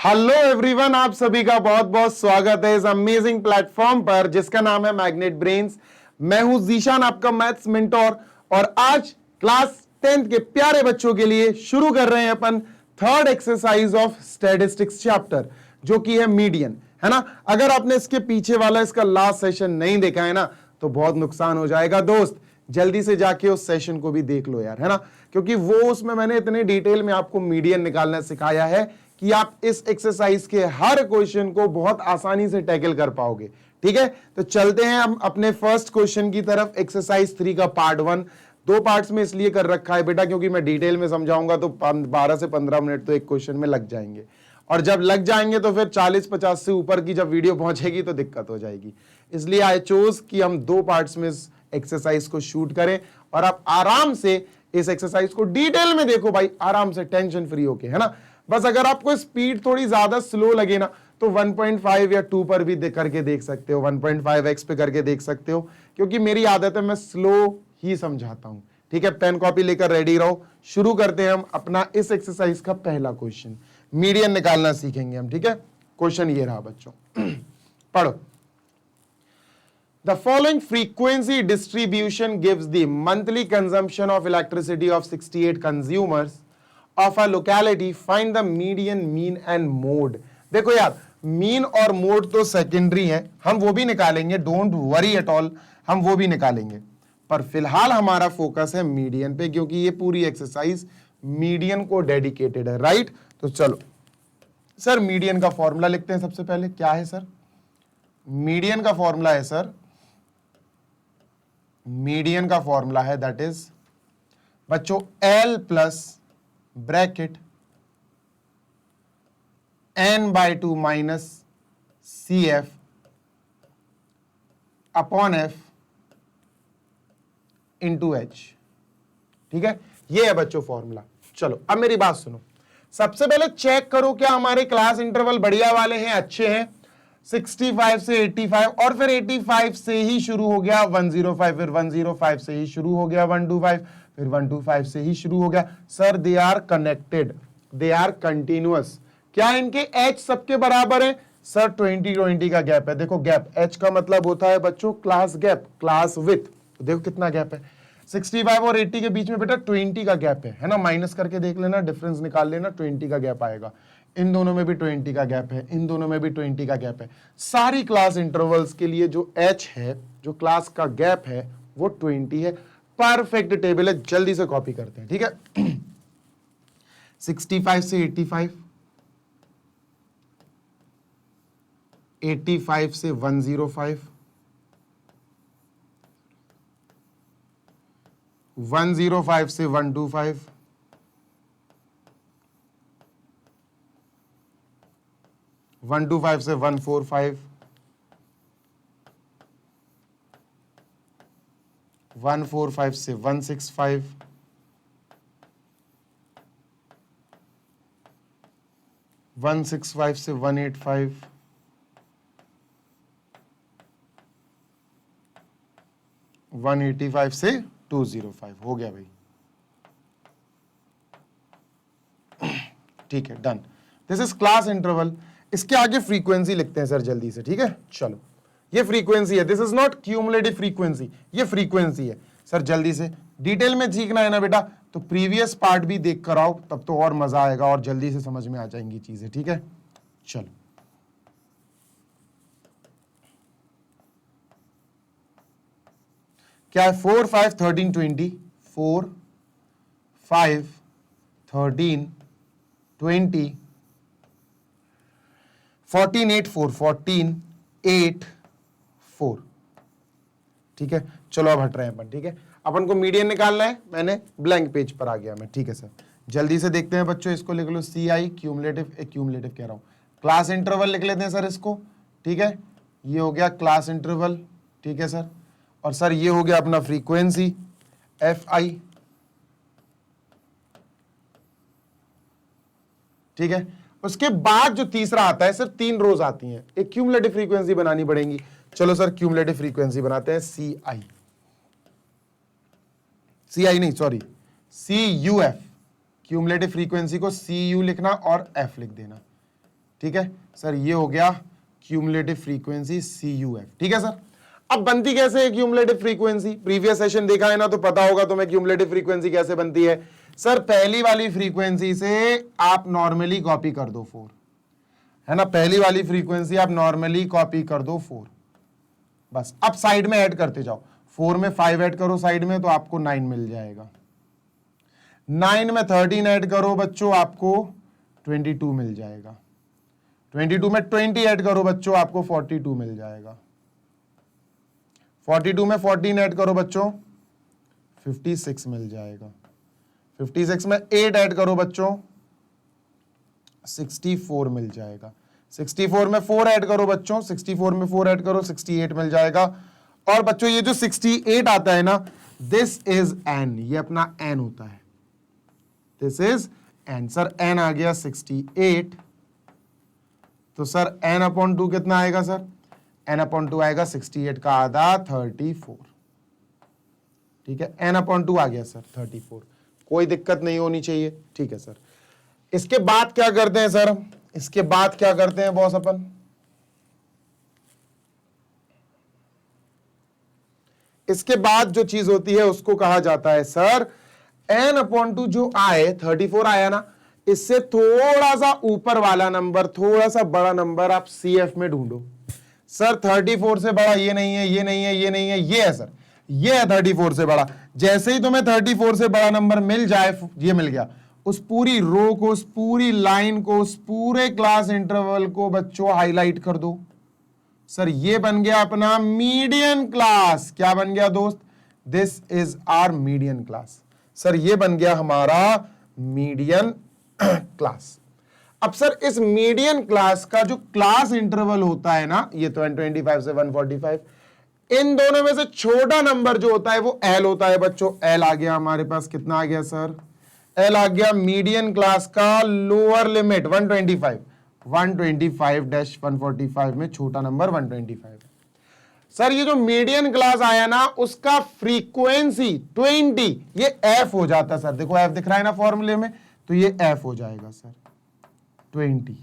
Hello everyone, आप सभी का बहुत बहुत स्वागत है इस अमेजिंग प्लेटफॉर्म पर जिसका नाम है मैग्नेट ब्रेन्स। मैं हूं जीशान, आपका मैथ्स मेंटोर, और आज क्लास 10th के प्यारे बच्चों के लिए शुरू कर रहे हैं अपन third exercise of statistics chapter, जो कि है मीडियन, है ना। अगर आपने इसके पीछे वाला इसका लास्ट सेशन नहीं देखा है ना, तो बहुत नुकसान हो जाएगा दोस्त। जल्दी से जाके उस सेशन को भी देख लो यार, है ना, क्योंकि वो उसमें मैंने इतने डिटेल में आपको मीडियन निकालना सिखाया है कि आप इस एक्सरसाइज के हर क्वेश्चन को बहुत आसानी से टैकल कर पाओगे। ठीक है, तो चलते हैं हम अपने फर्स्ट क्वेश्चन की तरफ। एक्सरसाइज 3 का पार्ट 1 दो पार्ट्स में इसलिए कर रखा है बेटा, क्योंकि मैं डिटेल में समझाऊंगा तो 12 से 15 मिनट तो एक क्वेश्चन में लग जाएंगे, और जब लग जाएंगे तो फिर 40-50 से ऊपर की जब वीडियो पहुंचेगी तो दिक्कत हो जाएगी। इसलिए आई चोज कि हम दो पार्ट्स में इस एक्सरसाइज को शूट करें और आप आराम से इस एक्सरसाइज को डिटेल में देखो भाई, आराम से टेंशन फ्री होके, है ना। बस अगर आपको स्पीड थोड़ी ज्यादा स्लो लगे ना, तो 1.5 या 2 पर भी करके देख सकते हो, 1.5x पे करके देख सकते हो, क्योंकि मेरी आदत है मैं स्लो ही समझाता हूं। ठीक है, पेन कॉपी लेकर रेडी रहो। शुरू करते हैं हम अपना इस एक्सरसाइज का पहला क्वेश्चन। मीडियन निकालना सीखेंगे हम। ठीक है, क्वेश्चन ये रहा बच्चों, पढ़ो। The following frequency distribution gives the monthly consumption of electricity of 68 consumers of a locality. Find the median, mean and mode. देखो यार, मीन और मोड तो सेकेंडरी है, हम वो भी निकालेंगे, डोंट वरी एट ऑल, हम वो भी निकालेंगे, पर फिलहाल हमारा फोकस है मीडियन पे, क्योंकि ये पूरी एक्सरसाइज मीडियन को डेडिकेटेड है। राइट, तो चलो सर मीडियन का फॉर्मूला लिखते हैं। सबसे पहले क्या है सर? मीडियन का फॉर्मूला है सर, मीडियन का फॉर्मूला है दैट इज बच्चों L plus bracket n/2 minus CF upon F into H। ठीक है, ये है बच्चों फॉर्मूला। चलो अब मेरी बात सुनो, सबसे पहले चेक करो क्या हमारे क्लास इंटरवल बढ़िया वाले हैं, अच्छे हैं। 65 से 85, और फिर 85 से ही शुरू हो गया 105, फिर 105 से ही शुरू हो गया 125, फिर 125 से ही शुरू हो गया। Sir they are connected, they are continuous. क्या इनके एच सबके बराबर है? सर 20-20 का गैप है। देखो गैप, एच का मतलब होता है बच्चों क्लास गैप, क्लास विथ। तो देखो कितना गैप है, 65 और 80 के बीच में बेटा 20 का गैप है ना। माइनस करके देख लेना, डिफरेंस निकाल लेना, 20 का गैप आएगा। इन दोनों में भी 20 का गैप है, इन दोनों में भी 20 का गैप है। सारी क्लास इंटरवल्स के लिए जो एच है, जो क्लास का गैप है, वो 20 है। परफेक्ट टेबल है, जल्दी से कॉपी करते हैं। ठीक है, 65 से 85, 85 से 105, 105 से 125, 125 से 145, 145 से 165, 165 से 185, 185 से 205। हो गया भाई, ठीक है, done. This is class interval. इसके आगे फ्रीक्वेंसी लिखते हैं सर जल्दी से। ठीक है, चलो ये फ्रीक्वेंसी है, this is not cumulative frequency, ये फ्रीक्वेंसी है। सर जल्दी से डिटेल में सीखना है ना बेटा, तो प्रीवियस पार्ट भी देख कर आओ, तब तो और मजा आएगा और जल्दी से समझ में आ जाएंगी चीजें। ठीक है, चलो क्या है? 4, 5, 13, 20, 4, 5, 13, 20, 14, 8, 4, 14, 8, 4। ठीक है, चलो अब हट रहे हैं अपन। ठीक है, अपन को मीडियन निकालना है, मैंने ब्लैंक पेज पर आ गया मैं। ठीक है सर, जल्दी से देखते हैं बच्चों, इसको लिख लो CI, क्यूमुलेटिव, एक्यूमुलेटिव कह रहा हूं, क्लास इंटरवल लिख लेते हैं सर इसको। ठीक है, ये हो गया क्लास इंटरवल। ठीक है सर, और सर ये हो गया अपना फ्रीक्वेंसी FI। ठीक है, उसके बाद जो तीसरा आता है सर, 3 रोज आती हैं, एक क्यूमुलेटिव फ्रीक्वेंसी बनानी पड़ेगी। चलो सर क्यूमुलेटिव फ्रीक्वेंसी बनाते हैं, CI नहीं सॉरी CUF, क्यूमुलेटिव फ्रीक्वेंसी को CU लिखना और F लिख देना। ठीक है सर, ये हो गया क्यूमुलेटिव फ्रीक्वेंसी CUF। ठीक है सर, अब बनती कैसे है क्यूमुलेटिव फ्रीक्वेंसी? प्रीवियस सेशन देखा है ना, तो पता होगा तुम्हें क्यूमुलेटिव फ्रीक्वेंसी कैसे बनती है। सर पहली वाली फ्रीक्वेंसी से आप नॉर्मली कॉपी कर दो 4, है ना, पहली वाली फ्रीक्वेंसी आप नॉर्मली कॉपी कर दो 4, बस। अब साइड में ऐड करते जाओ, 4 में 5 ऐड करो साइड में तो आपको 9 मिल जाएगा, 9 में 13 ऐड करो बच्चों आपको 22 मिल जाएगा, 22 में 20 ऐड करो बच्चों आपको 42 मिल जाएगा, 42 में 14 ऐड करो बच्चों 56 मिल जाएगा, 56 में 8 ऐड करो बच्चों 64 मिल जाएगा, 64 में 4 ऐड करो बच्चों, 64 में 4 ऐड करो 68 मिल जाएगा। और बच्चों ये जो 68 आता है ना, दिस इज n, ये अपना n होता है, this is n। Sir n आ गया 68, तो सर n/2 कितना आएगा सर? n/2 आएगा 68 का आधा 34। ठीक है, n/2 आ गया सर 34, कोई दिक्कत नहीं होनी चाहिए। ठीक है सर, इसके बाद क्या करते हैं सर? इसके बाद क्या करते हैं बॉस? अपन इसके बाद जो चीज होती है उसको कहा जाता है सर n/2 जो आए 34 आया ना, इससे थोड़ा सा ऊपर वाला नंबर, थोड़ा सा बड़ा नंबर आप CF में ढूंढो। सर 34 से बड़ा ये नहीं है, ये नहीं है, ये नहीं है, ये है सर, ये है 34 से बड़ा। जैसे ही तुम्हें 34 से बड़ा नंबर मिल जाए, ये मिल गया, उस पूरी रो को, उस पूरी लाइन को, उस पूरे क्लास इंटरवल को बच्चों हाईलाइट कर दो। सर ये बन गया अपना मीडियन क्लास। क्या बन गया दोस्त? This is our median class. Sir ये बन गया हमारा मीडियन क्लास। अब सर इस मीडियन क्लास का जो क्लास इंटरवल होता है ना, ये तो 125 से 145, इन दोनों में से छोटा नंबर जो होता है वो L होता है बच्चों। L आ गया हमारे पास, कितना आ गया सर? L आ गया मीडियन क्लास का लोअर लिमिट 125, 125-145 में छोटा नंबर 125 है। सर ये जो मीडियन क्लास आया ना, उसका फ्रीक्वेंसी 20, ये F हो जाता है सर। देखो F दिख रहा है ना फॉर्मूले में, तो ये F हो जाएगा सर 20।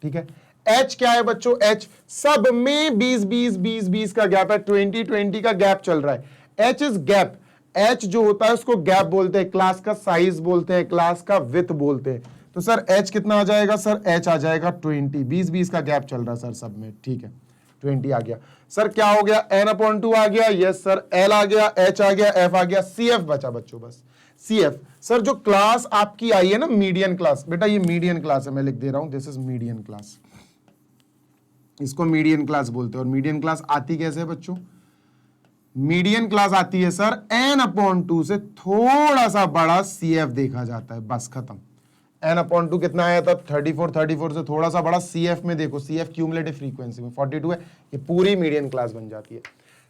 ठीक है, H क्या है बच्चों? H सब में 20-20-20-20 का गैप है, 20-20 का गैप चल रहा है। H is gap. H जो होता है उसको गैप बोलते हैं, क्लास का साइज बोलते हैं, क्लास का विड्थ बोलते हैं। तो सर H कितना आ जाएगा सर? H आ जाएगा 20, 20-20 का गैप चल रहा है सर सब में। ठीक है, 20 आ गया। सर क्या हो गया? n/2 आ गया, यस सर। L आ गया, H आ गया, F आ गया, CF बचा बच्चों बस, CF। सर जो क्लास आपकी आई है ना मीडियन क्लास, बेटा ये मीडियन क्लास है, मैं लिख दे रहा हूं, दिस इज मीडियन क्लास। इसको मीडियन क्लास बोलते हैं। और मीडियन क्लास आती कैसे है बच्चों? मीडियन क्लास आती है सर n/2 से थोड़ा सा बड़ा CF देखा जाता है, बस खत्म। n/2 कितना आया था? 34 से थोड़ा सा बड़ा CF में देखो, CF क्यूमुलेटिव फ्रीक्वेंसी में 42 है, ये पूरी मीडियन क्लास बन जाती है।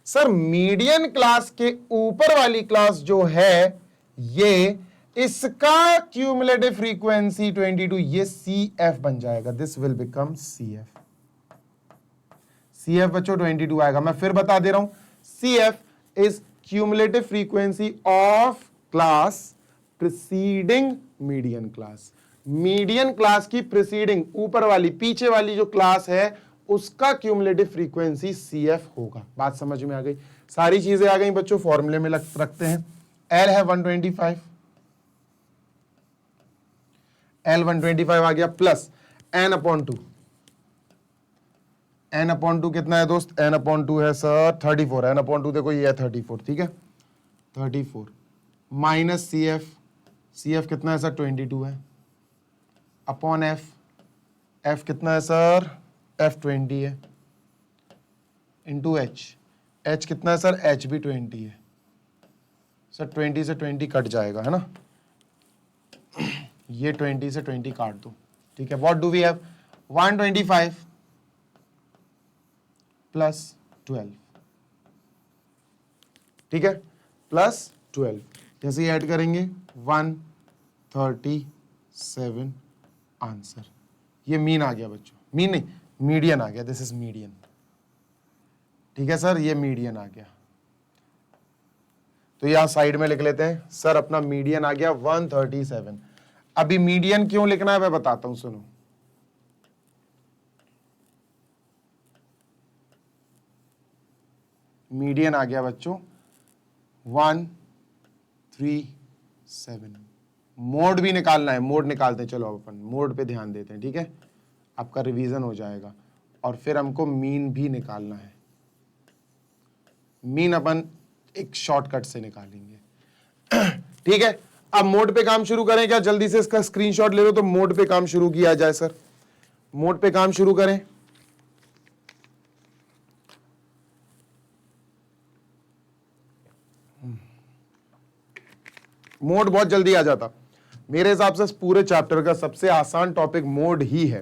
सर मीडियन क्लास के ऊपर वाली क्लास जो है, ये इसका क्यूमुलेटिव फ्रीक्वेंसी 22, ये CF बन जाएगा, this will become CF। CF बच्चों 22 आएगा। मैं फिर बता दे रहा हूं, CF is cumulative frequency of class preceding median class. Median class की प्रीसीडिंग, ऊपर वाली, पीछे वाली जो क्लास है, उसका क्यूमुलेटिव फ्रीक्वेंसी CF होगा। बात समझ में आ गई? सारी चीजें आ गई बच्चों, फॉर्मूले में रखते हैं। L है 125, L 125 आ गया, प्लस n/2। n/2 कितना है दोस्त? n/2 है सर 34, n/2 देखो ये है 34, ठीक है, 34 माइनस CF, CF कितना है सर? 22 है, अपॉन F, F कितना है सर? F 20 है, इंटू H, H कितना है सर? H भी 20 है सर। 20 से 20 कट जाएगा, है ना, ये 20 से 20 काट दो। ठीक है, what do we have? 125 plus 12, ठीक है, प्लस 12, जैसे ही ऐड करेंगे 137 आंसर। ये मीन आ गया बच्चों, मीन नहीं, मीडियन आ गया, दिस इज मीडियन। ठीक है सर, ये मीडियन आ गया। तो यहां साइड में लिख लेते हैं सर, अपना मीडियन आ गया 137। अभी मीडियन क्यों लिखना है मैं बताता हूं, सुनो। मीडियन आ गया बच्चों 137। मोड भी निकालना है, मोड निकालते हैं। चलो अब अपन मोड पे ध्यान देते हैं, ठीक है, आपका रिवीजन हो जाएगा। और फिर हमको मीन भी निकालना है। मीन अपन एक शॉर्टकट से निकालेंगे। ठीक है, अब मोड पे काम शुरू करें क्या? जल्दी से इसका स्क्रीनशॉट ले लो तो मोड पे काम शुरू किया जाए। सर मोड पे काम शुरू करें। मोड बहुत जल्दी आ जाता। मेरे हिसाब से इस पूरे चैप्टर का सबसे आसान टॉपिक मोड ही है।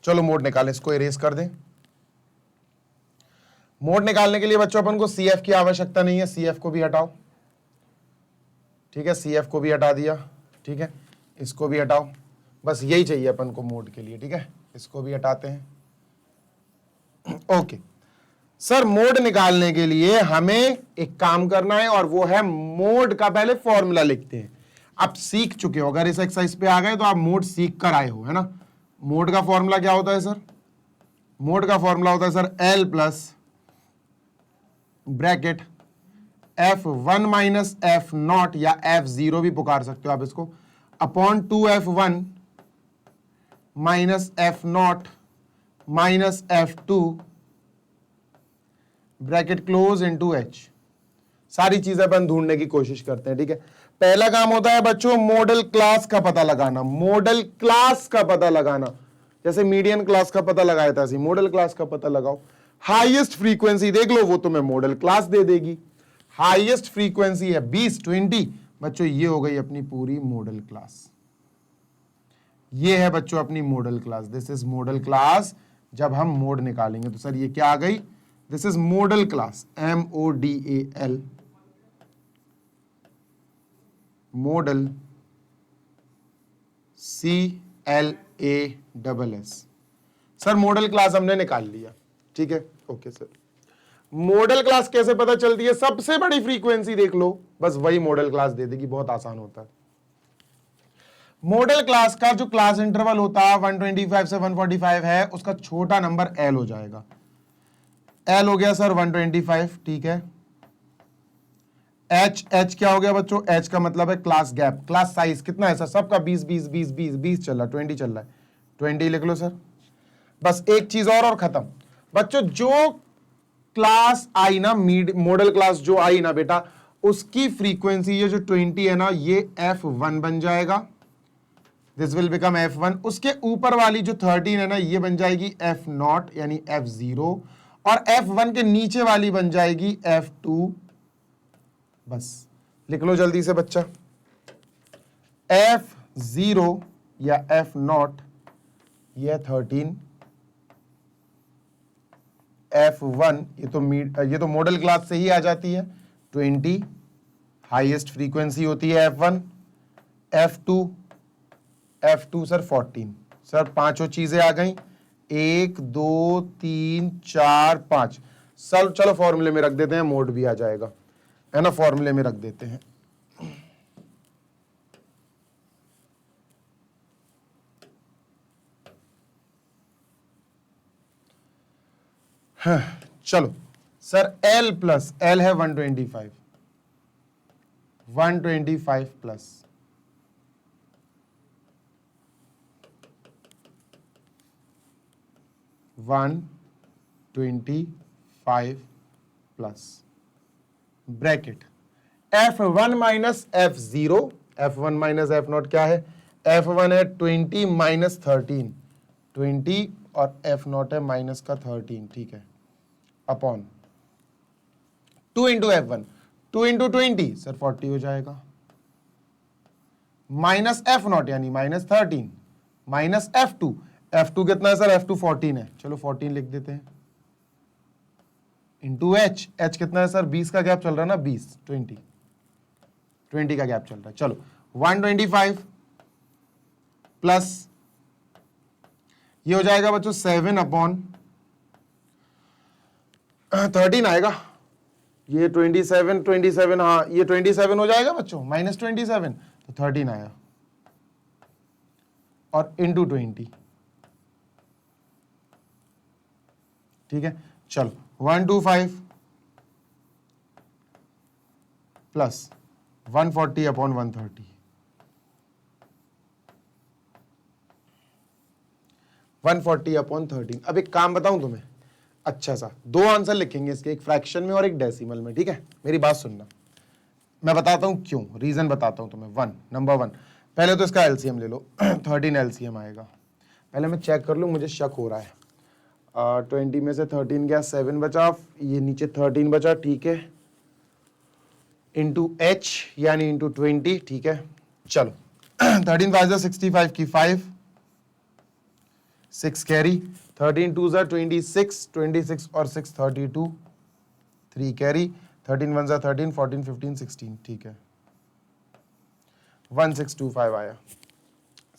चलो मोड निकालें, इसको इरेज कर दें। मोड निकालने के लिए बच्चों अपन को CF की आवश्यकता नहीं है, CF को भी हटाओ। ठीक है, CF को भी हटा दिया। ठीक है, इसको भी हटाओ। बस यही चाहिए अपन को मोड के लिए। ठीक है, इसको भी हटाते हैं। ओके सर, मोड निकालने के लिए हमें एक काम करना है और वो है मोड का पहले फॉर्मूला लिखते हैं। आप सीख चुके हो, अगर इस एक्सरसाइज पे आ गए तो आप मोड सीख कर आए हो, है ना। मोड का फॉर्मूला क्या होता है सर? मोड का फॉर्मूला होता है sir L plus bracket F1 minus F0 या F0 भी पुकार सकते हो आप इसको, upon 2F1 minus F0 minus F2 bracket close into H। सारी चीजें अपन ढूंढने की कोशिश करते हैं। ठीक है, पहला काम होता है बच्चों मॉडल क्लास का पता लगाना। मॉडल क्लास का पता लगाना, जैसे मीडियन क्लास का पता लगाया था, ऐसे मॉडल क्लास का पता लगाओ। हाईएस्ट फ्रीक्वेंसी देख लो, वो तुम्हें मॉडल क्लास दे देगी। हाईएस्ट फ्रीक्वेंसी है 20 बच्चों, ये हो गई अपनी पूरी मॉडल क्लास। ये है बच्चों अपनी model class. This is model class. जब हम मोड निकालेंगे तो सर ये क्या आ गई? This is model class, MODAL, model CLASS। Sir model class हमने निकाल लिया। ठीक है, ओके सर। मॉडल क्लास कैसे पता चलती है? सबसे बड़ी फ्रीक्वेंसी देख लो, बस वही मॉडल क्लास दे देगी। बहुत आसान होता है। मॉडल क्लास का जो क्लास इंटरवल होता है 125 से 145 है, उसका छोटा नंबर L हो जाएगा। L हो गया सर 125। ठीक है, H क्या हो गया बच्चों? H का मतलब है क्लास गैप। क्लास साइज कितना है सर? सबका 20 20 20 20 20 चल रहा है, 20 चल रहा है, 20 लिख लो सर। बस एक चीज और खत्म। बच्चों जो क्लास आई ना, मॉडल क्लास जो आई ना बेटा, उसकी फ्रीक्वेंसी ये जो 20 है ना, ये F1 बन जाएगा। This will become F1। उसके ऊपर वाली जो 13 है ना, ये बन जाएगी F0 यानी F0, और F1 के नीचे वाली बन जाएगी F2। बस लिख लो जल्दी से बच्चा, F0 या F0 ये 13, F1 ये तो मॉडल क्लास से ही आ जाती है 20, हाईएस्ट फ्रीक्वेंसी होती है F1, F2 सर 14। सर पांचों चीजें आ गई, 1 2 3 4 5। सर चलो फॉर्मूले में रख देते हैं, मोड भी आ जाएगा, है ना। फॉर्मूले में रख देते हैं। हाँ, चलो सर L प्लस L है 125 plus 125 plus bracket F1 minus F0। F1 minus F0 क्या है? F1 है 20 माइनस 13, 20 और F0 है माइनस का 13। ठीक है, upon 2 into F1, 2 into 20 sir 40 हो जाएगा, माइनस F0 यानी माइनस 13, माइनस F2। F2 कितना है सर? F2 14 है, चलो 14 लिख देते हैं, इंटू H कितना है सर? 20 का गैप चल रहा है ना, 20 का गैप चल रहा है। चलो 125 प्लस ये हो जाएगा बच्चों 7 अपॉन 13 आएगा। ये 27 हाँ, ये 27 हो जाएगा बच्चों, माइनस 27 तो 13 आया, और इंटू 20। ठीक है, चलो 125 प्लस 140 अपॉन 130, 140 अपॉन 13। अब एक काम बताऊं तुम्हें, अच्छा सा, दो आंसर लिखेंगे इसके, एक फ्रैक्शन में और एक डेसिमल में, ठीक है? मेरी बात सुनना, मैं बताता हूं क्यों, रीजन बताता हूं तुम्हें। नंबर वन, पहले तो इसका एलसीएम ले लो। 13 एलसीएम आएगा। पहले मैं चेक कर लूं, मुझे शक हो रहा है। 20 में से 13 गया, 7 बचा, ये नीचे 13 बचा, ठीक है, इंटू एच यानी इंटू 20, ठीक है। चलो 13 5 65 की 5, 6 कैरी, 13 2 26, 26 और 6 32, 3 कैरी, 13 1 13, 14 15 16, ठीक है। 1625 आया।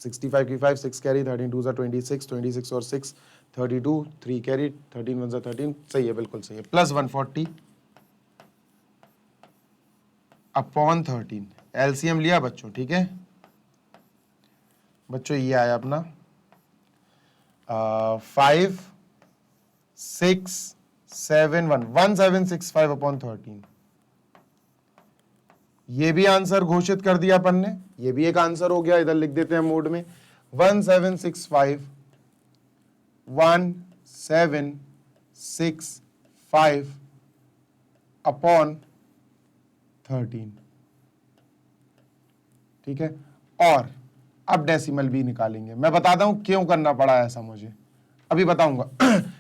65 की 5, 6 कैरी, 13 2 26, 26 और 6 32, 3 कैरी, 13 1 13, सही है, बिल्कुल सही है। प्लस 140 अपॉन 13, एलसीएम लिया बच्चों, ठीक है बच्चों, ये आया अपना 5 6 7 1 1765 अपॉन 13। ये भी आंसर घोषित कर दिया अपन ने, ये भी एक आंसर हो गया, इधर लिख देते हैं मोड में 1765 1765 अपॉन 13, ठीक है। और अब डेसिमल भी निकालेंगे, मैं बताता हूं क्यों करना पड़ा ऐसा, मुझे अभी बताऊंगा।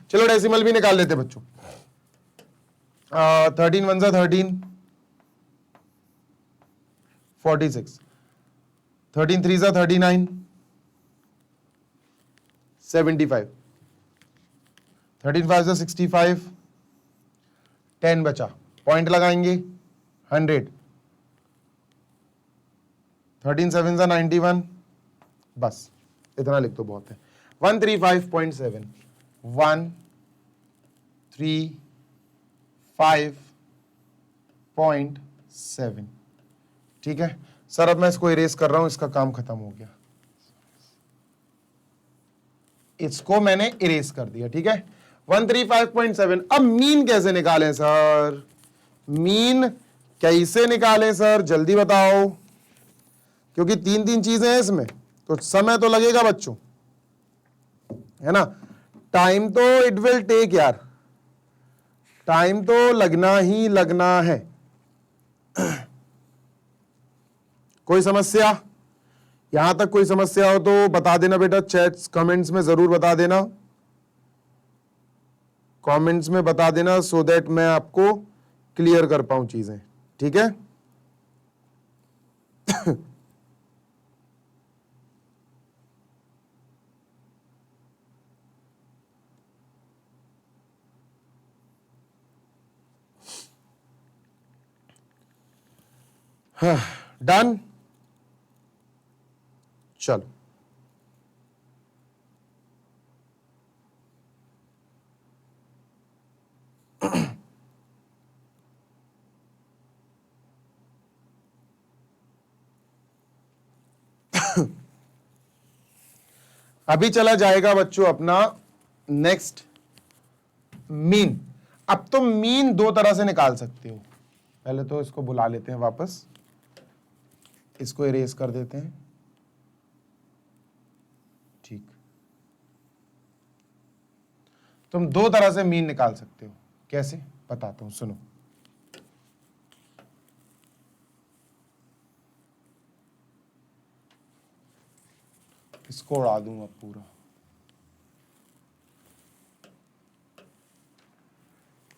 चलो डेसिमल भी निकाल लेते बच्चों। 13 1 13, 46, 13 3 39, 75, 13 5 65, 10 बचा, पॉइंट लगाएंगे 100, 13 7 91, बस इतना लिख दो, बहुत है। 135.7, 135.7, ठीक है सर। अब मैं इसको इरेज कर रहा हूं, इसका काम खत्म हो गया, इसको मैंने इरेज कर दिया, ठीक है। 135.7। अब मीन कैसे निकालें सर? मीन कैसे निकालें सर, जल्दी बताओ, क्योंकि तीन तीन चीजें हैं इसमें, तो समय तो लगेगा बच्चों, है ना। टाइम तो इट विल टेक यार, टाइम तो लगना ही लगना है। कोई समस्या? यहां तक कोई समस्या हो तो बता देना बेटा, चैट्स कमेंट्स में जरूर बता देना, कमेंट्स में बता देना, सो दैट मैं आपको क्लियर कर पाऊं चीजें, ठीक है। डन, चलो अभी चला जाएगा बच्चों अपना नेक्स्ट मीन। अब तो मीन दो तरह से निकाल सकते हो, पहले तो इसको बुला लेते हैं वापस, इसको इरेज कर देते हैं, ठीक। तुम दो तरह से मीन निकाल सकते हो, कैसे बताता हूं, सुनो। इसको उड़ा दूंगा पूरा।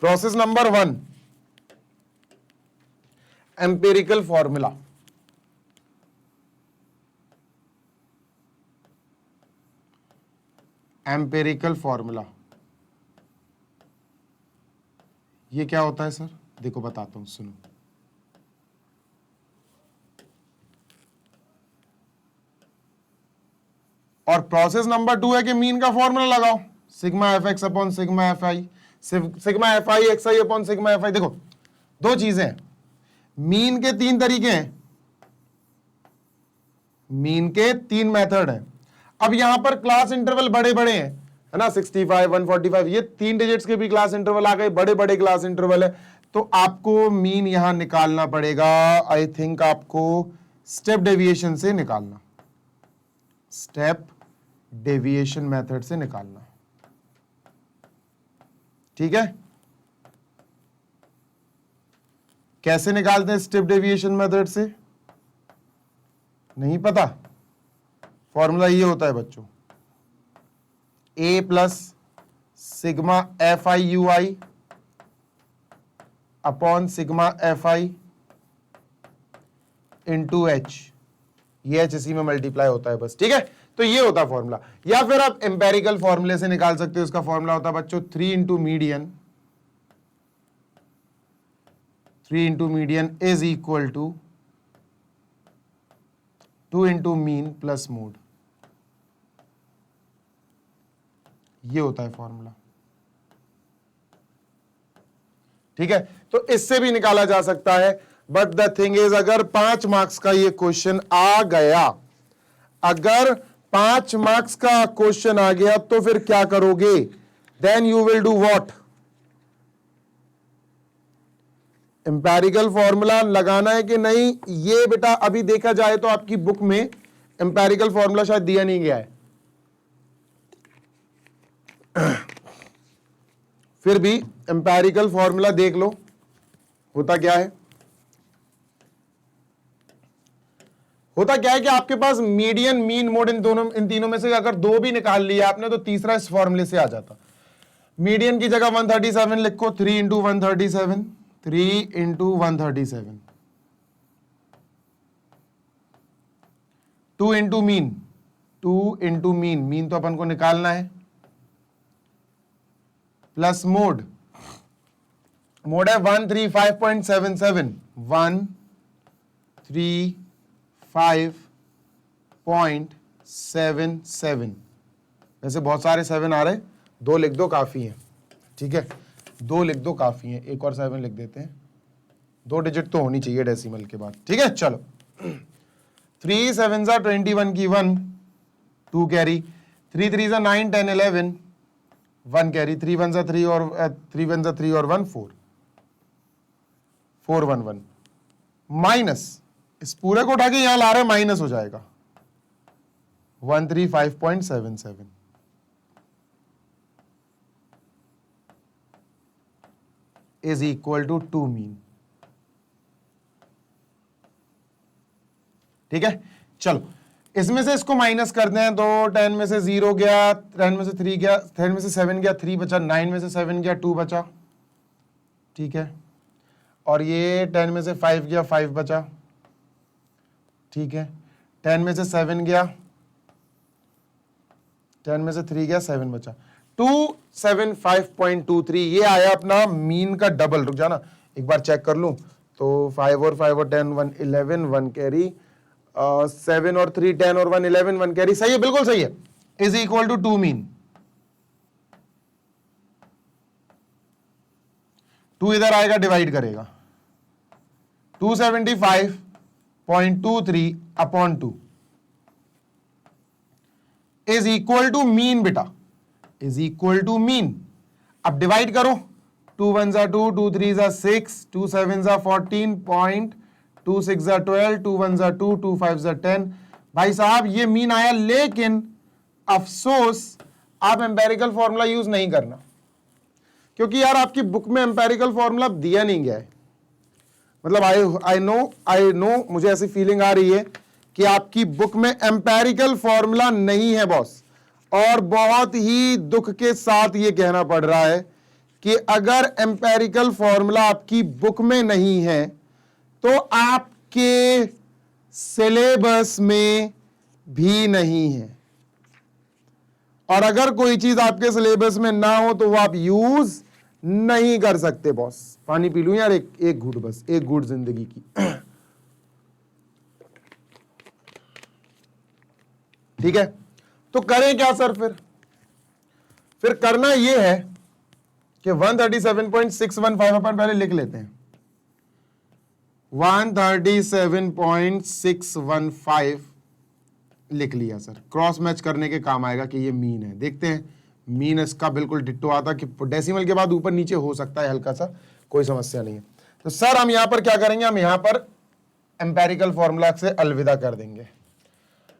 Process number 1, empirical formula. Empirical formula ये क्या होता है सर? देखो बताता हूं, सुनो। और प्रोसेस नंबर 2 है कि मीन का फॉर्मूला लगाओ, sigma F x upon sigma F आई, सिग्मा एफ आई एक्स आई अपॉन सिग्मा एफ आई। देखो दो चीजें हैं, मीन के तीन तरीके हैं, मीन के तीन मेथड हैं। अब यहां पर क्लास इंटरवल बड़े बड़े हैं, है ना, 65 145, ये 3 डिजिट्स के भी क्लास इंटरवल आ गए, बड़े बड़े क्लास इंटरवल है। तो आपको मीन यहां निकालना पड़ेगा। आई थिंक आपको स्टेप डेविएशन से निकालना, स्टेप डेविएशन मेथड से निकालना, ठीक है। कैसे निकालते हैं स्टेप डेविएशन मेथड से? नहीं पता? फॉर्मूला ये होता है बच्चों, A plus sigma F I U I upon sigma F I into H, ये एच इसी में मल्टीप्लाई होता है बस, ठीक है। तो ये होता है फॉर्मूला। या फिर आप एम्पेरिकल फॉर्मूले से निकाल सकते हो। उसका फॉर्मूला होता है बच्चों 3 into median, 3 into median is equal to 2 into mean plus mode. ये होता है फॉर्मूला, ठीक है। तो इससे भी निकाला जा सकता है। बट द थिंग इज, अगर 5 मार्क्स का ये क्वेश्चन आ गया, अगर 5 मार्क्स का क्वेश्चन आ गया तो फिर क्या करोगे? Then you will do what? Empirical formula लगाना है कि नहीं? ये बेटा अभी देखा जाए तो आपकी बुक में एम्पेरिकल फॉर्मूला शायद दिया नहीं गया है। फिर भी एम्पेरिकल फॉर्मूला देख लो, होता क्या है। होता क्या है कि आपके पास मीडियन, मीन, मोड, इन तीनों में से अगर 2 भी निकाल लिया आपने तो तीसरा इस फॉर्मूले से आ जाता। मीडियन की जगह 137 लिखो, 3 into 137, 3 into 137, 2 into mean, 2 into mean, mean तो अपन को निकालना है, प्लस मोड, मोड है 135.77, 135.77। वैसे बहुत सारे 7 आ रहे, 2 लिख दो काफी है, ठीक है, 2 लिख दो काफी है, एक और 7 लिख देते हैं। 2 डिजिट तो होनी चाहिए डेसिमल के बाद, ठीक है। चलो 3 7 21 की 1, 2 कैरी, 3 3 9 10 11, 1 कैरी, 3 1 3 और 3 1 3 और 1 4, 4 1 1 माइनस, इस पूरे को उठा के यहां ला रहे, माइनस हो जाएगा 135.77 इज इक्वल टू 2 मीन, ठीक है। चलो इसमें से इसको माइनस करते हैं तो 10 में से 0 गया, 10 में से 3 गया, 10 में से 7 गया, 3 बचा, 9 में से 7 गया, 2 बचा, ठीक है। और ये 10 में से 5 गया, 5 बचा, ठीक है। 10 में से 7 गया, 10 में से 3 गया, 7 बचा, 275.23। ये आया अपना मीन का डबल। रुक जाना एक बार चेक कर लूं तो 5 और 5 और 10 1 11, 1 कैरी, 7 और 3 10 और 1 11, 1 कैरी, सही है, बिल्कुल सही है, इज इक्वल टू 2 मीन। 2 इधर आएगा, डिवाइड करेगा, 275.23 upon 2 is equal to mean बेटा, इज इक्वल टू मीन। अब डिवाइड करो, 2 1 2, 2 3 6, 2 7 14, 2 6 12, 2 1 2, 2 5 10। भाई साहब ये मीन आया, लेकिन अफसोस आप एम्पेरिकल फॉर्मूला यूज नहीं करना, क्योंकि यार आपकी बुक में एम्पेरिकल फॉर्मूला दिया नहीं गया है। मतलब आई नो मुझे ऐसी फीलिंग आ रही है कि आपकी बुक में एम्पेरिकल फॉर्मूला नहीं है बॉस, और बहुत ही दुख के साथ ये कहना पड़ रहा है कि अगर एम्पेरिकल फॉर्मूला आपकी बुक में नहीं है तो आपके सिलेबस में भी नहीं है। और अगर कोई चीज आपके सिलेबस में ना हो तो वो आप यूज नहीं कर सकते बॉस। पानी पी लूं यार, एक घूंट, बस एक घूंट जिंदगी की। ठीक है, तो करें क्या सर? फिर करना यह है कि 137.615 अपन पहले लिख लेते हैं। 137.615 लिख लिया सर, क्रॉस मैच करने के काम आएगा कि ये मीन है। देखते हैं मीन इसका बिल्कुल डिट्टो आता कि डेसिमल के बाद ऊपर नीचे हो सकता है हल्का सा, कोई समस्या नहीं है। तो सर हम यहां पर क्या करेंगे, हम यहां पर एम्पेरिकल फॉर्मूला से अलविदा कर देंगे।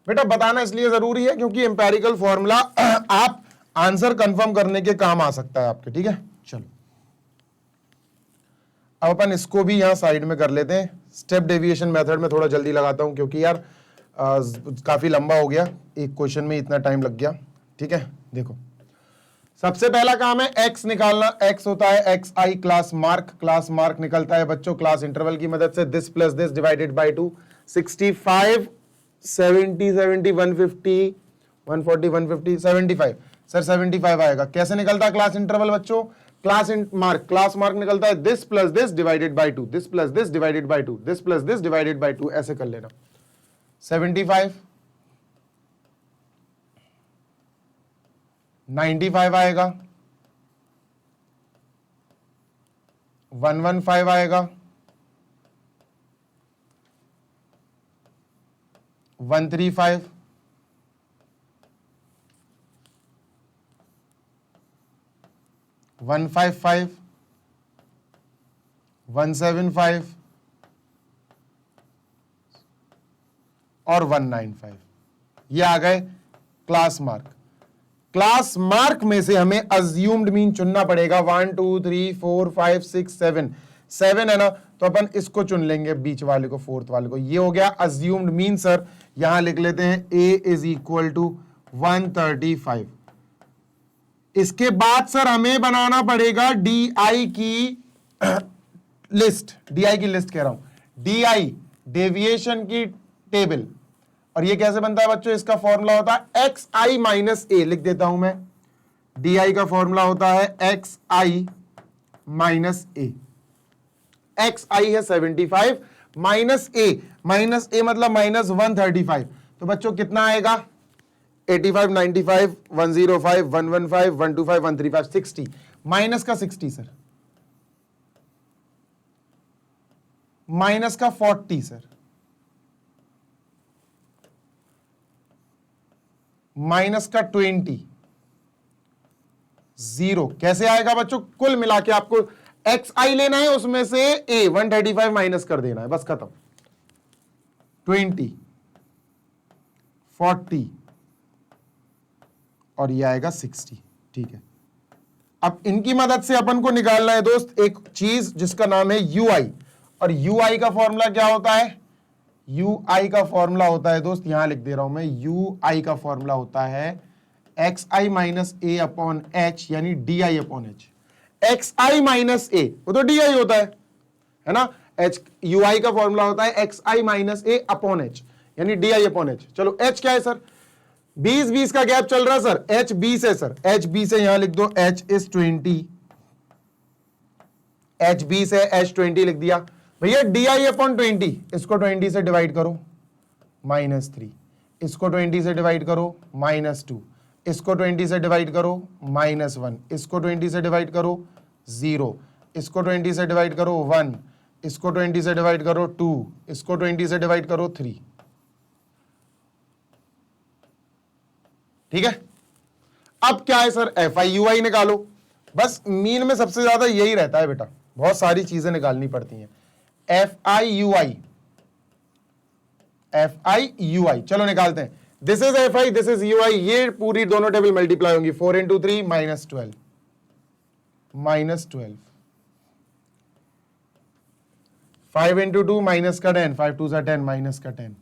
बेटा बताना इसलिए जरूरी है क्योंकि एम्पेरिकल फॉर्मूला आप आंसर कंफर्म करने के काम आ सकता है आपके, ठीक है। चलो अब अपन इसको भी यहां साइड में कर लेते हैं। स्टेप डेविएशन मेथड में थोड़ा जल्दी लगाता हूं क्योंकि यार काफी लंबा हो गया, एक क्वेश्चन में इतना टाइम लग गया, ठीक है। देखो सबसे पहला काम है x निकालना। x होता है एक्स आई क्लास मार्क निकलता है बच्चों क्लास इंटरवल की मदद से, this plus this divided by 2, 65 70 70 150 140 150 75 sir 75 आएगा। कैसे निकलता है क्लास इंटरवल बच्चों, क्लास मार्क निकलता है this plus this divided by 2, this plus this divided by 2, this plus this divided by 2, ऐसे कर लेना। 75 95 आएगा, 115 आएगा, 135, 155, 175 और 195, ये आ गए क्लास मार्क। क्लास मार्क में से हमें अज्यूम्ड मीन चुनना पड़ेगा। 1 2 3 4 5 6 7 है ना, तो अपन इसको चुन लेंगे बीच वाले को, फोर्थ वाले को। ये हो गया अज्यूम्ड मीन। सर यहां लिख लेते हैं a इज इक्वल टू 135। इसके बाद सर हमें बनाना पड़ेगा डी की लिस्ट, डी की लिस्ट कह रहा हूं, डी डेविएशन की टेबल। और ये कैसे बनता है बच्चों, इसका फॉर्मूला होता है एक्स आई माइनस ए, लिख देता हूं मैं। डी का फॉर्मूला होता है X I minus A. X आई है 75 माइनस ए मतलब माइनस 135, तो बच्चों कितना आएगा 85 95 105 115 125 135 60, माइनस का 60 सर, माइनस का 40 सर, माइनस का 20, 0। कैसे आएगा बच्चों, कुल मिला के आपको एक्स आई लेना है, उसमें से ए 135 माइनस कर देना है, बस खत्म। 20 40 और ये आएगा 60, ठीक है। अब इनकी मदद से अपन को निकालना है दोस्त एक चीज जिसका नाम है ui, और ui का फॉर्मूला क्या होता है, ui का फॉर्मूला होता है दोस्त, यहां लिख दे रहा हूं मैं, ui का फॉर्मूला होता है X I minus A upon H, यानी D I upon H. X I minus A वो तो डी आई होता है ना, एच यू आई का फॉर्मूला होता है X I minus A upon H, यानी डी आई अपॉन एच। चलो एच क्या है सर, 20 का गैप चल रहा है सर, एच 20 है सर, एच 20 है, यहां लिख दो एच इज 20, एच 20 है, एच 20 लिख दिया भैया। डी आई अपॉन 20, इसको 20 से डिवाइड करो -3, इसको 20 से डिवाइड करो -2, इसको 20 से डिवाइड करो -1, इसको 20 से डिवाइड करो 0, इसको 20 से डिवाइड करो 1, इसको 20 से डिवाइड करो 2, इसको 20 से डिवाइड करो 3, ठीक है। अब क्या है सर, एफ आई यू आई निकालो। बस मीन में सबसे ज्यादा यही रहता है बेटा, बहुत सारी चीजें निकालनी पड़ती हैं। F I U I, F I U I, चलो निकालते हैं। This is F I, this is U I, ये पूरी दोनों टेबल मल्टीप्लाई होंगी। 4 इंटू 3 -12, -12, 5 इंटू 2 माइनस का 10, 5 2 10 माइनस का 10,